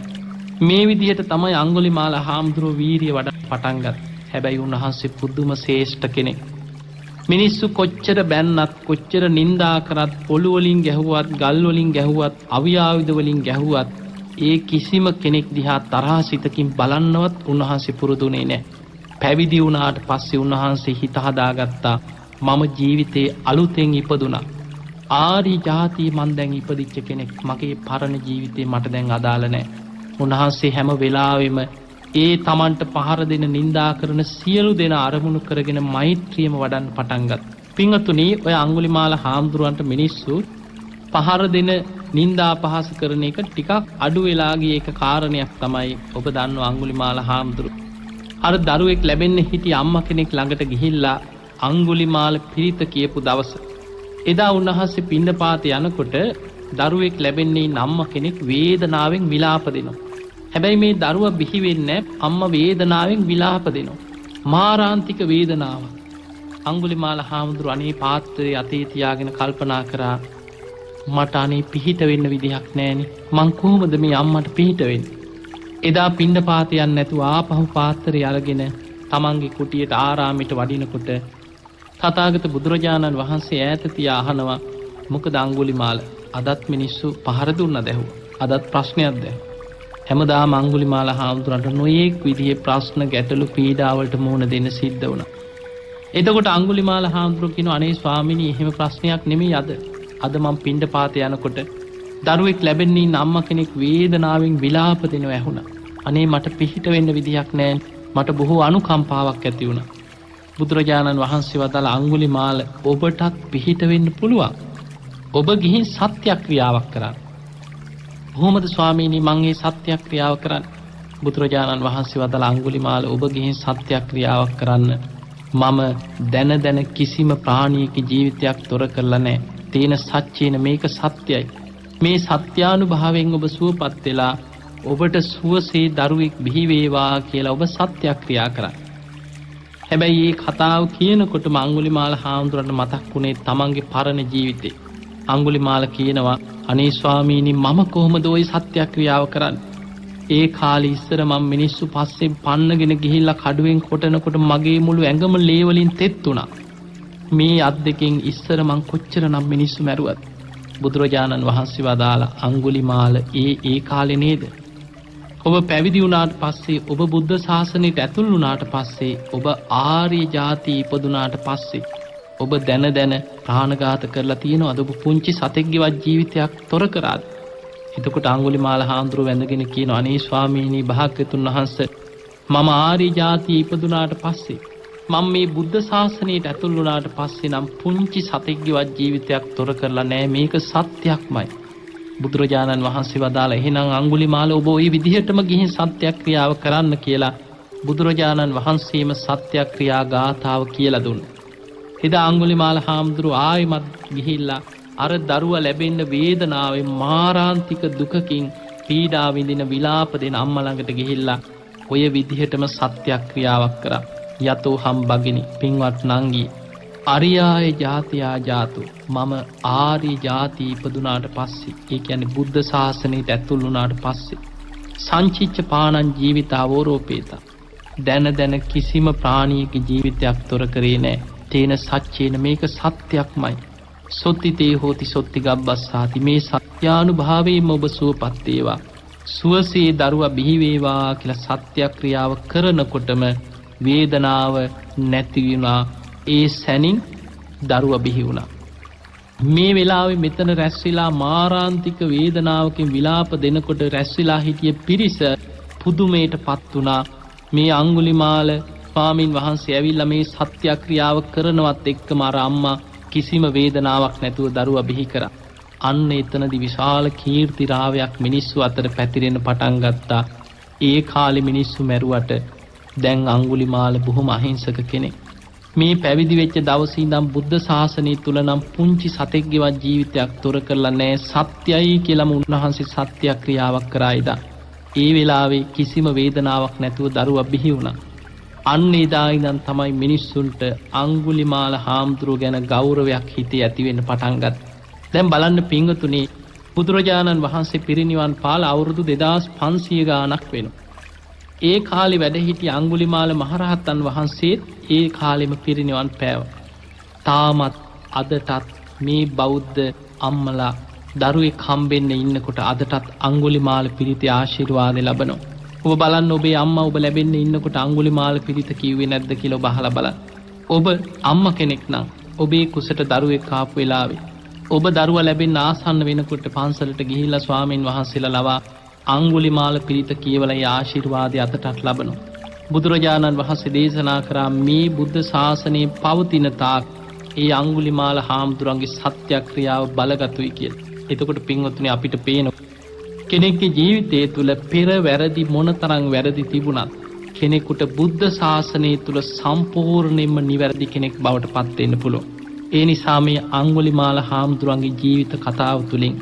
මේ විදිහට තමයි අඟුලිමාල හාමුදුරුවෝ වීරිය වඩ පටන් ගත්තේ. හැබැයි උන්වහන්සේ පුදුම ශ්‍රේෂ්ඨ කෙනෙක්. මිනිස්සු කොච්චර බැන්නත්, කොච්චර නිඳා කරත්, පොළු වලින් ගැහුවත්, ගල් වලින් ගැහුවත්, අවි ආයුධ වලින් ගැහුවත් ඒ කිසිම කෙනෙක් දිහා තරහසිතකින් බලන්නවත් උන්වහන්සේ පුරුදුනේ නැහැ. පැවිදි වුණාට පස්සේ උන්වහන්සේ හිත හදාගත්තා මම ජීවිතේ අලුතෙන් ඉපදුනා. ආරි ජාතිය මන් දැන් ඉපදිච්ච කෙනෙක්. මගේ පරණ ජීවිතේ මට දැන් අදාළ නැහැ. උන්වහන්සේ හැම වෙලාවෙම ඒ තමන්ට පහර දෙන නිඳා කරන සියලු දෙනා අරමුණු කරගෙන මෛත්‍රියම වඩන්න පටන් ගත්තා. පින්වතුනි, ඔය අඟුලිමාල හාමුදුරුවන්ට මිනිස්සු පහර දෙන නිඳා පහස කරන එක ටිකක් අඩු වෙලා ගිය එක කාරණයක් තමයි ඔබ දන්නවා අඟුලිමාල හාමුදුරුවෝ. අර දරුවෙක් ලැබෙන්න හිටිය අම්මා කෙනෙක් ළඟට ගිහිල්ලා අඟුලිමාල පිරිත කියපු දවස එදා උන්වහන්සේ පිණ්ඩපාත යනකොට දරුවෙක් ලැබෙන්නේ අම්මා කෙනෙක් වේදනාවෙන් විලාප දෙනවා. හැබැයි මේ දරුවා බිහි වෙන්නේ අම්මා වේදනාවෙන් විලාප දෙනවා. මාරාන්තික වේදනාවක්. අංගුලිමාල හාමුදුරුවෝ අනේ පාත්‍රයේ අතේ තියාගෙන කල්පනා කරා මට අනේ පිහිට වෙන්න විදිහක් නැහෙනි. මං කොහොමද මේ අම්මට පිහිට වෙන්නේ? එදා පිණ්ඩපාත යන්නේ නැතුව ආපහු පාත්‍රය අරගෙන තමන්ගේ කුටියට ආරාමයට වඩිනකොට තථාගත බුදුරජාණන් වහන්සේ ඈත තියා අහනවා මොකද අංගුලිමාල අදත් මිනිස්සු පහර දුන්නද ඇහුවා. අදත් ප්‍රශ්නයක්ද? හැමදාම අංගුලිමාල හාමුදුරන්ට නොයේක් විදිහේ ප්‍රශ්න ගැටලු පීඩාවලට මුහුණ දෙන්න සිද්ධ වුණා. එතකොට අංගුලිමාල හාමුදුරුවෝ කියනවා අනේ ස්වාමීනි එහෙම ප්‍රශ්නයක් නෙමෙයි අද මම පිණ්ඩපාත යනකොට දරුවෙක් ලැබෙන්නේ අම්මා කෙනෙක් වේදනාවෙන් විලාප දෙනවා ඇහුණා. අනේ මට පිහිට වෙන්න විදියක් නැහැ. මට බොහෝ අනුකම්පාවක් ඇති වුණා. බුදුරජාණන් වහන්සේ වදාළ අංගුලිමාල ඔබටත් පිහිට වෙන්න පුළුවන්. ඔබ ගිහින් සත්‍යක්‍රියාවක් කරන්න. කොහොමද ස්වාමීනි මං මේ සත්‍යක්‍රියාව කරන්නේ? බුදුරජාණන් වහන්සේ වදාළ අංගුලිමාල ඔබ ගිහින් සත්‍යක්‍රියාවක් කරන්න. මම දැන කිසිම ප්‍රාණියක ජීවිතයක් තොර කරලා නැහැ. තේන සත්‍යේන මේක සත්‍යයි. මේ සත්‍යානුභාවයෙන් ඔබ සුවපත් වෙලා ඔබට සුවසේ දරුවෙක් බිහි වේවා කියලා ඔබ සත්‍යක්‍රියා කරන්න. හැබැයි මේ කතාව කියනකොට අංගුලිමාල හාමුදුරන්ට මතක් වුණේ තමන්ගේ පරණ ජීවිතේ. අංගුලිමාල කියනවා අනේ ස්වාමීනි මම කොහොමද ওই සත්‍යක්‍රියාව කරන්නේ? ඒ කාලේ ඉස්සර මම මිනිස්සු පස්සේ පන්නගෙන ගිහිල්ලා කඩුවෙන් කොටනකොට මගේ මුළු ඇඟම ලේ වලින් තෙත් වුණා. මේ අත් දෙකෙන් ඉස්සර මං කොච්චරනම් මිනිස්සු මැරුවත්. බුදුරජාණන් වහන්සේ වදාලා අංගුලිමාල ඒ කාලේ නේද? ඔබ පැවිදි වුණාට පස්සේ ඔබ බුද්ධ ශාසනයට ඇතුල් වුණාට පස්සේ ඔබ ආර්ය ජාති ඉපදුනාට පස්සේ ඔබ දැන ප්‍රාණඝාත කරලා තියෙනවද? ඔබ පුංචි සතෙක්ගේවත් ජීවිතයක් තොර කරාද? එතකොට අංගුලිමාල හාමුදුරුවෝ වැඳගෙන කියනවා අනේ ස්වාමීනි භාග්‍යතුන් වහන්සේ මම ආර්ය ජාතිය ඉපදුනාට පස්සේ මම මේ බුද්ධ ශාසනයට ඇතුල් වුණාට පස්සේ නම් පුංචි සතෙක්ගේවත් ජීවිතයක් තොර කරලා නැහැ. මේක සත්‍යක්මයි. බුදුරජාණන් වහන්සේ වදාලා එහෙනම් අංගුලිමාල ඔබ ওই විදිහටම ගිහින් සත්‍යක්‍රියාව කරන්න කියලා බුදුරජාණන් වහන්සේම සත්‍යක්‍රියා ගාථාව කියලා දුන්නා. එදා අංගුලිමාල හාමුදුරුවෝ ආයෙමත් ගිහිල්ලා අර දරුවා ලැබෙන්න වේදනාවෙන් මාරාන්තික දුකකින් පීඩා විඳින විලාප දෙන අම්මා ළඟට ගිහිල්ලා ඔය විදිහටම සත්‍යක්‍රියාවක් කරා. යතෝ හම් බගිනි පින්වත් නංගී අරියාය ජාතියා ජාතු මම ආර්ය ජාති ඉපදුනාට පස්සේ ඒ කියන්නේ බුද්ධ ශාසනයට ඇතුල් වුණාට පස්සේ සංචිච්ච පාණං ජීවිතාවෝරෝපේතා දැන කිසිම ප්‍රාණියක ජීවිතයක් තොර කරේ නැහැ. තේන සච්චේන මේක සත්‍යක්මයි. සොත්තිතේ හෝති සොත්ති ගබ්බස්සාති මේ සත්‍යානුභාවයෙන්ම ඔබ සුවපත් වේවා. සුවසේ දරුවා බිහි වේවා කියලා සත්‍යක්‍රියාව කරනකොටම වේදනාව නැති වුණා. ඒ සැනින් දරුවා බිහි වුණා. මේ වෙලාවේ මෙතන රැස් වෙලා මාරාන්තික වේදනාවකින් විලාප දෙනකොට රැස් වෙලා හිටිය පිරිස පුදුමයටපත් වුණා. මේ අංගුලිමාල ස්වාමින් වහන්සේ ඇවිල්ලා මේ සත්‍යක්‍රියාව කරනවත් එක්කම අර අම්මා කිසිම වේදනාවක් නැතුව දරුවා බිහි කරා. අන්න එතනදී විශාල කීර්ති රාවයක් මිනිස්සු අතර පැතිරෙන්න පටන් ගත්තා. ඒ කාලේ මිනිස්සු මැරුවට දැන් අංගුලිමාල බොහොම අහිංසක කෙනෙක්. මේ පැවිදි වෙච්ච දවසේ ඉඳන් බුද්ධ ශාසනය තුල නම් පුංචි සතෙක්ගේවත් ජීවිතයක් තොර කරලා නැහැ. සත්‍යයි කියලාම උන්වහන්සේ සත්‍යක්‍රියාවක් කරා ඉදා. ඒ වෙලාවේ කිසිම වේදනාවක් නැතුව දරුවා බිහි වුණා. අන්න එදා ඉඳන් තමයි මිනිස්සුන්ට අංගුලිමාල හාමුදුරුව ගැන ගෞරවයක් හිතේ ඇති වෙන්න පටන් ගත්තේ. දැන් බලන්න පින්වතුනි බුදුරජාණන් වහන්සේ පිරිනිවන් පාල අවුරුදු 2500 ගාණක් වෙනවා. ඒ කාලේ වැඩ සිටි අංගුලිමාල මහරහතන් වහන්සේ ඒ කාලෙම පිරිනිවන් පෑවා. තාමත් අදටත් මේ බෞද්ධ අම්මලා දරුවෙක් හම්බෙන්න ඉන්නකොට අදටත් අංගුලිමාල පිරිතේ ආශිර්වාද ලබනවා. ඔබ බලන්න ඔබේ අම්මා ඔබ ලැබෙන්න ඉන්නකොට අංගුලිමාල පිරිත කිව්වේ නැද්ද කියලා ඔබ අහලා බලන්න. ඔබ අම්මා කෙනෙක් නම් ඔබේ කුසට දරුවෙක් ආපු වෙලාවේ ඔබ දරුවා ලැබෙන්න ආසන්න වෙනකොට පන්සලට ගිහිල්ලා ස්වාමින් වහන්සේලා ලවා අංගුලිමාල පිරිත කියවලා ඒ ආශිර්වාදය අතටත් ලබනවා. බුදුරජාණන් වහන්සේ දේශනා කරා මේ බුද්ධ ශාසනයේ පවතින තාක් ඒ අංගුලිමාල හාමුදුරන්ගේ සත්‍යක්‍රියාව බලගතුයි කියලා. එතකොට පින්වත්නි අපිට පේන කෙනෙක්ගේ ජීවිතය තුළ පෙර වැරදි මොනතරම් වැරදි තිබුණත් කෙනෙකුට බුද්ධ ශාසනය තුළ සම්පූර්ණයෙන්ම නිවැරදි කෙනෙක් බවට පත් වෙන්න පුළුවන්. ඒ නිසා මේ අංගුලිමාල හාමුදුරන්ගේ ජීවිත කතාව තුළින්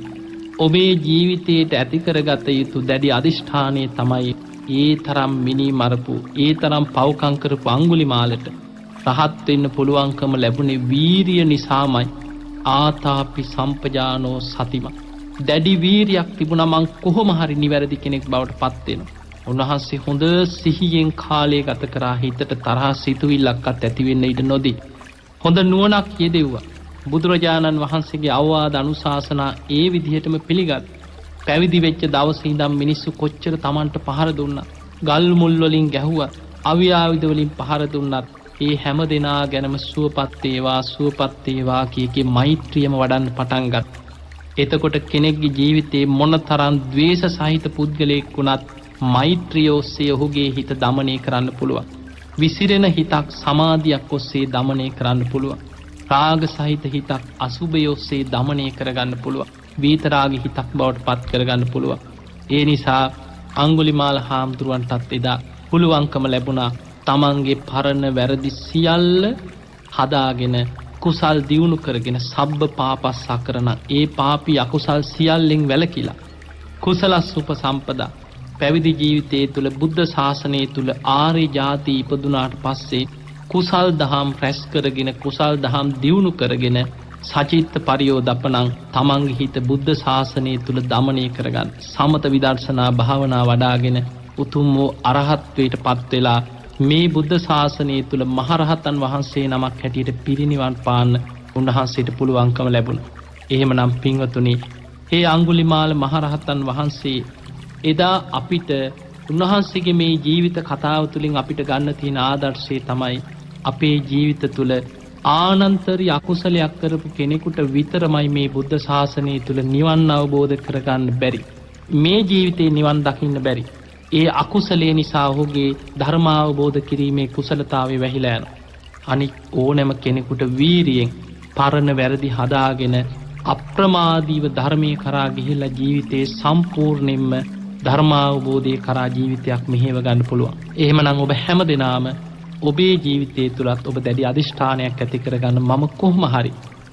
ඔබේ ජීවිතයට ඇති කරගත යුතු දැඩි අදිෂ්ඨානය තමයි ඒ තරම් මිනි මරපු ඒ තරම් පව්කම් කරපු අඟුලිමාලට රහත් වෙන්න පුළුවන්කම ලැබුණේ වීරිය නිසාමයි. ආතාපි සම්පජානෝ සතිම. දැඩි වීරියක් තිබුණා මං කොහොම හරි නිවැරදි කෙනෙක් බවට පත් වෙනවා. උන්වහන්සේ හොඳ සිහියෙන් කාලය ගත කරා හිතට තරහ සිතුවිල්ලක්වත් ඇති වෙන්න ඉඩ නොදී. හොඳ නුවණක් යෙදෙව්වා. බුදුරජාණන් වහන්සේගේ අවවාද අනුශාසනා ඒ විදිහටම පිළිගත්. පැවිදි වෙච්ච දවසේ ඉඳන් මිනිස්සු කොච්චර Tamanට පහර දුන්නා. ගල් මුල් වලින් ගැහුවා. අවි ආයුධ වලින් පහර දුන්නත් ඒ හැම දෙනා ගැනම සුවපත් වේවා කී මෛත්‍රියම වඩන්න පටන් ගත්තා. එතකොට කෙනෙක්ගේ ජීවිතේ මොනතරම් ද්වේෂ සහිත පුද්ගලයෙක් වුණත් මෛත්‍රිය ඔස්සේ ඔහුගේ හිත দমনය කරන්න පුළුවන්. විසිරෙන හිතක් සමාධියක් ඔස්සේ দমনය කරන්න පුළුවන්. රාග සහිත හිතක් අසුභය ඔස්සේ দমনය කරගන්න පුළුවන්. විතරාගී හිතක් බවට පත් කරගන්න පුළුවන්. ඒ නිසා අඟුලිමාල හාමුදුරුවන්ටත් එදා පුළුවන්කම ලැබුණා තමන්ගේ පරණ වැරදි සියල්ල හදාගෙන කුසල් දියුණු කරගෙන සබ්බ පාපස්සකරණ ඒ පාපී අකුසල් සියල්ලෙන් වැළකීලා කුසලස් උපසම්පදා පැවිදි ජීවිතයේ තුල බුද්ධ ශාසනය තුල ආර්ය ජාති ඉපදුනාට පස්සේ කුසල් දහම් රැස් කරගෙන කුසල් දහම් දියුණු කරගෙන සචිත්ත පරියෝදපණං තමන්ගේ හිත බුද්ධ ශාසනය තුල দমনය කරගන්න සමත විදර්ශනා භාවනා වඩාගෙන උතුම් වූ අරහත්වයට පත් වෙලා මේ බුද්ධ ශාසනය තුල මහරහතන් වහන්සේ නමක් හැටියට පිරිනිවන් පාන්න උන්වහන්සේට පුළුවන්කම ලැබුණා. එහෙමනම් පින්වතුනි, මේ අඟුලිමාල මහරහතන් වහන්සේ එදා අපිට උන්වහන්සේගේ මේ ජීවිත කතාව තුළින් අපිට ගන්න තියෙන ආදර්ශය තමයි අපේ ජීවිත තුල ආනන්තරී අකුසලයක් කරපු කෙනෙකුට විතරමයි මේ බුද්ධ ශාසනය තුල නිවන් අවබෝධ කරගන්න බැරි. මේ ජීවිතේ නිවන් දකින්න බැරි. ඒ අකුසලේ නිසා ඔහුගේ ධර්ම අවබෝධ කිරීමේ කුසලතාවය වැහිලා යනවා. අනික් ඕනෑම කෙනෙකුට වීරියෙන් පරණ වැරදි හදාගෙන අප්‍රමාදීව ධර්මයේ කරා ගිහිල්ලා ජීවිතේ සම්පූර්ණයෙන්ම ධර්ම අවබෝධයේ කරා ජීවිතයක් මෙහෙව ගන්න පුළුවන්. එහෙමනම් ඔබ හැමදෙනාම ඔබේ ජීවිතයේ තුලත් ඔබ දැඩි අදිෂ්ඨානයක් ඇති කරගන්න මම කොහොම හරි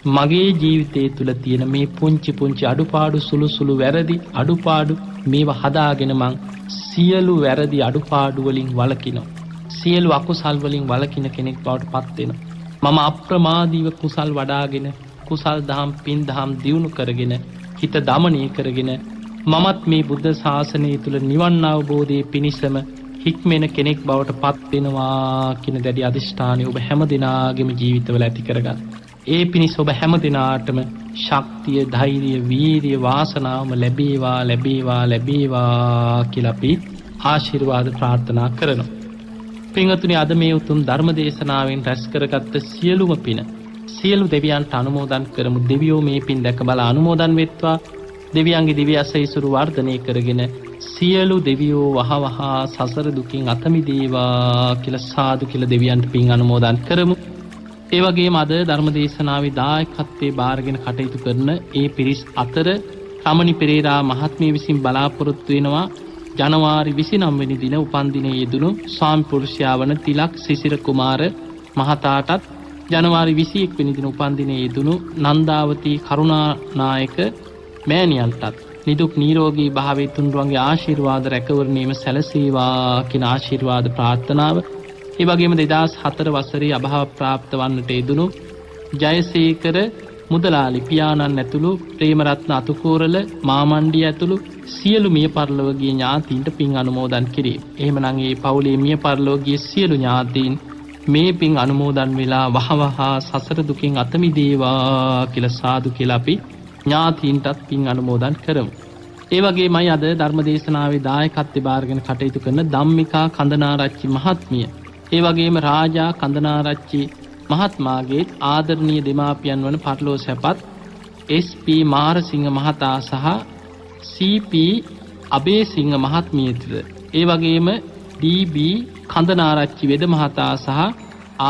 මගේ ජීවිතයේ තුල තියෙන මේ පුංචි අඩුපාඩු සුළු වැරදි අඩුපාඩු මේවා හදාගෙන මං සියලු වැරදි අඩුපාඩු වලින් වළකිනවා. සියලු අකුසල් වලින් වළකින කෙනෙක් බවට පත් වෙනවා. මම අප්‍රමාදීව කුසල් වඩාගෙන කුසල් දහම් පින් දහම් දියුණු කරගෙන හිත দমনය කරගෙන මමත් මේ බුද්ධ ශාසනය තුල නිවන් අවබෝධයේ පිණිසම හික්මෙන කෙනෙක් බවට පත් වෙනවා කියන දැඩි අදිෂ්ඨානය ඔබ හැම දිනාගේම ජීවිතවල ඇති කරගන්න. ඒ පිණිස ඔබ හැම දිනාටම ශක්තිය, ධෛර්යය, වීරිය, වාසනාවම ලැබේවා කියලා අපි ආශිර්වාද ප්‍රාර්ථනා කරනවා. පින්වතුනි, අද මේ උතුම් ධර්ම දේශනාවෙන් රැස් කරගත්ත සියලුම පින සියලු දෙවියන්ට අනුමෝදන් කරමු. දෙවියෝ මේ පින් දැක බල අනුමෝදන් වෙත්වා. දෙවියන්ගේ දිව්‍ය ආශීර්වාද වර්ධනය කරගෙන සියලු දෙවියෝ වහවහ සසර දුකින් අත මිදේවා කියලා සාදු කියලා දෙවියන්ට පින් අනුමෝදන් කරමු. ඒ වගේම අද ධර්ම දේශනාවේ දායකත්වයේ බාරගෙන කටයුතු කරන ඒ පිරිස් අතර රමණි පෙරේරා මහත්මිය විසින් බලාපොරොත්තු වෙනවා ජනවාරි 29 වෙනි දින උපන්දිනයේ යෙදුණු ස්වාමි පුරුෂයා වන තිලක් සිසිර කුමාර මහතාටත් ජනවාරි 21 වෙනි දින උපන්දිනයේ යෙදුණු නන්දාවතී කරුණානායක මෑණියන්ටත් නිදුක් නිරෝගී භාවයේ තුන්රුවන්ගේ ආශිර්වාද රැකවරණයම සැලසේවා කියන ආශිර්වාද ප්‍රාර්ථනාව. ඒ වගේම 2004 වසරේ අභාව ප්‍රාප්ත වන්නට යෙදුණු ජයසේකර මුදලාලි පියාණන් ඇතුළු ප්‍රේමරත්න අතුකෝරල මාමණ්ඩිය ඇතුළු සියලු මිය පරලොවගිය ඥාතීන්ට පින් අනුමෝදන් කිරීම. එහෙමනම් මේ පවුලේ මිය පරලොවගිය සියලු ඥාතීන් මේ පින් අනුමෝදන් වෙලා වහවහ සසර දුකින් අත මිදේවා කියලා සාදු කියලා අපි ඥාතීන්ටත් පින් අනුමෝදන් කරමු. ඒ වගේමයි අද ධර්ම දේශනාවේ දායකත්වයේ බාරගෙන කටයුතු කරන ධම්මිකා කන්දනාරච්චි මහත්මිය, ඒ වගේම රාජා කන්දනාරච්චි මහත්මයාගේ ආදරණීය දෙමාපියන් වන පරලෝ සැපත් SP මාරසිංහ මහතා සහ CP අබේසිංහ මහත්මියද, ඒ වගේම DB කන්දනාරච්චි වෙද මහතා සහ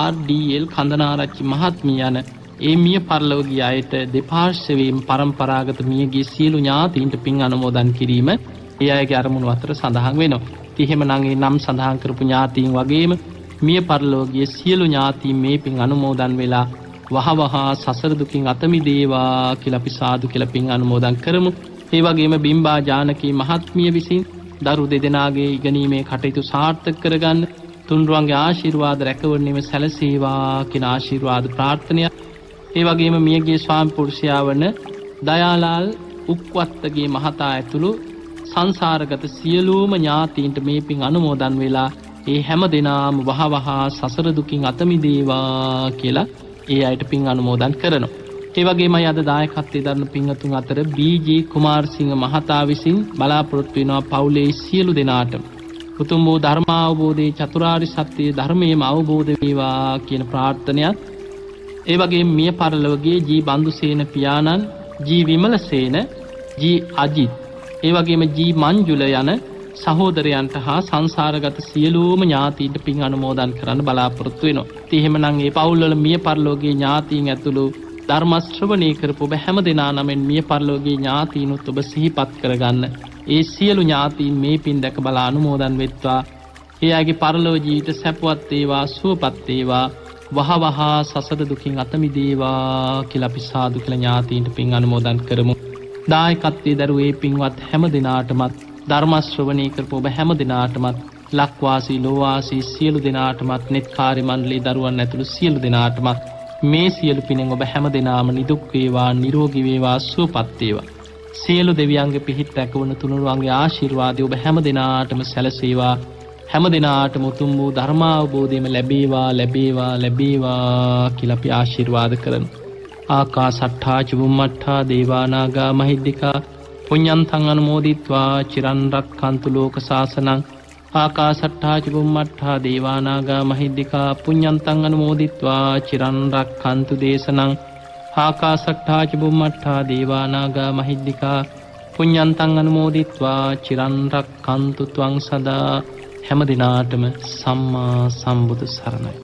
RDL කන්දනාරච්චි මහත්මිය යන ඒ මිය පරලොව ගිය අයට දෙපාර්ශ්වයෙන් පරම්පරාගත මියගිය සියලු ඥාතීන්ට පින් අනුමෝදන් කිරීම ඒ අයගේ අරමුණු අතර සඳහන් වෙනවා. ඉතින් එහෙමනම් ඒ නම් සඳහන් කරපු ඥාතීන් වගේම මිය පරලොව ගිය සියලු ඥාතීන් මේ පින් අනුමෝදන් වෙලා වහවහ සසර දුකින් අත මිදේවා කියලා අපි සාදු කියලා පින් අනුමෝදන් කරමු. ඒ වගේම බිම්බා ජානකී මහත්මිය විසින් දරු දෙදෙනාගේ ඉගෙනීමේ කටයුතු සාර්ථක කරගන්න තුන්රුවන්ගේ ආශිර්වාද රැකවරණයම සැලසේවා කියන ආශිර්වාද ප්‍රාර්ථනය. ඒ වගේම මියගිය ස්වාමි පුරුෂයා වන දයාලාල් උක්වත්තගේ මහතා ඇතුළු සංසාරගත සියලුම ඥාතීන්ට මේ පින් අනුමෝදන් වෙලා ඒ හැම දෙනාම වහවහ සසර දුකින් අත මිදේවා කියලා ඒ අයට පින් අනුමෝදන් කරනවා. ඒ වගේමයි අද දායකත්වයේ දරන පින්වතුන් අතර බී.ජී. කුමාරසිංහ මහතා විසින් බලාපොරොත්තු වෙනවා පවුලේ සියලු දෙනාටම උතුම් වූ ධර්මාවබෝධයේ චතුරාර්ය සත්‍ය ධර්මයේම අවබෝධ වේවා කියන ප්‍රාර්ථනයත් ඒ වගේම මිය පරලොවගේ ජී බන්දුසේන පියාණන් ජී විමලසේන ජී අජිත් ඒ වගේම ජී මංජුල යන සහෝදරයන්ට හා සංසාරගත සියලුම ඥාතීන්ට පින් අනුමෝදන් කරන්න බලාපොරොත්තු වෙනවා. ඉතින් එහෙමනම් මේ පවුල්වල මිය පරලොවගේ ඥාතීන් ඇතුළු ධර්ම ශ්‍රවණය කරපු ඔබ හැම දෙනා නමෙන් මිය පරලොවගේ ඥාතීනුත් ඔබ සිහිපත් කරගන්න. ඒ සියලු ඥාතීන් මේ පින් දැක බලා අනුමෝදන් වෙත්වා. ඒ අයගේ පරලොව ජීවිත සැපවත් වේවා සුවපත් වේවා. වහවහ සසර දුකින් අත මිදේවා කියලා අපි සාදු කියලා ඥාතීන්ට පින් අනුමෝදන් කරමු. දායකත්වයේ දරුවේ පින්වත් හැම දිනාටමත් ධර්ම ශ්‍රවණය කරපු ඔබ හැම දිනාටමත් ලක්වාසී ලෝවාසී සියලු දිනාටමත් net කාර්ය මණ්ඩලයේ දරුවන් ඇතුළු සියලු දිනාටමත් මේ සියලු පිනෙන් ඔබ හැම දිනාම නිදුක් වේවා නිරෝගී වේවා සුවපත් වේවා. සියලු දෙවියන්ගේ පිහිට රැකවන තුනුරුවන්ගේ ආශිර්වාදය ඔබ හැම දිනාටම සැලසේවා. හැම දිනාටම උතුම් වූ ධර්මාවබෝධයම ලැබේවා ලැබේවා ලැබේවා කියලා අපි ආශිර්වාද කරමු. ආකාසට්ඨා චුම්මට්ඨා දේවානාගා මහිද්దికා පුඤ්ඤන්තං අනුමෝදිත්වා චිරන් රක්ඛන්තු ලෝක සාසනං. ආකාසට්ඨා චුම්මට්ඨා දේවානාගා මහිද්దికා පුඤ්ඤන්තං අනුමෝදිත්වා චිරන් රක්ඛන්තු දේශනං. ආකාසට්ඨා චුම්මට්ඨා දේවානාගා මහිද්దికා පුඤ්ඤන්තං අනුමෝදිත්වා චිරන් රක්ඛන්තු ත්වං සදා. හැම දිනාටම සම්මා සම්බුදු සරණයි.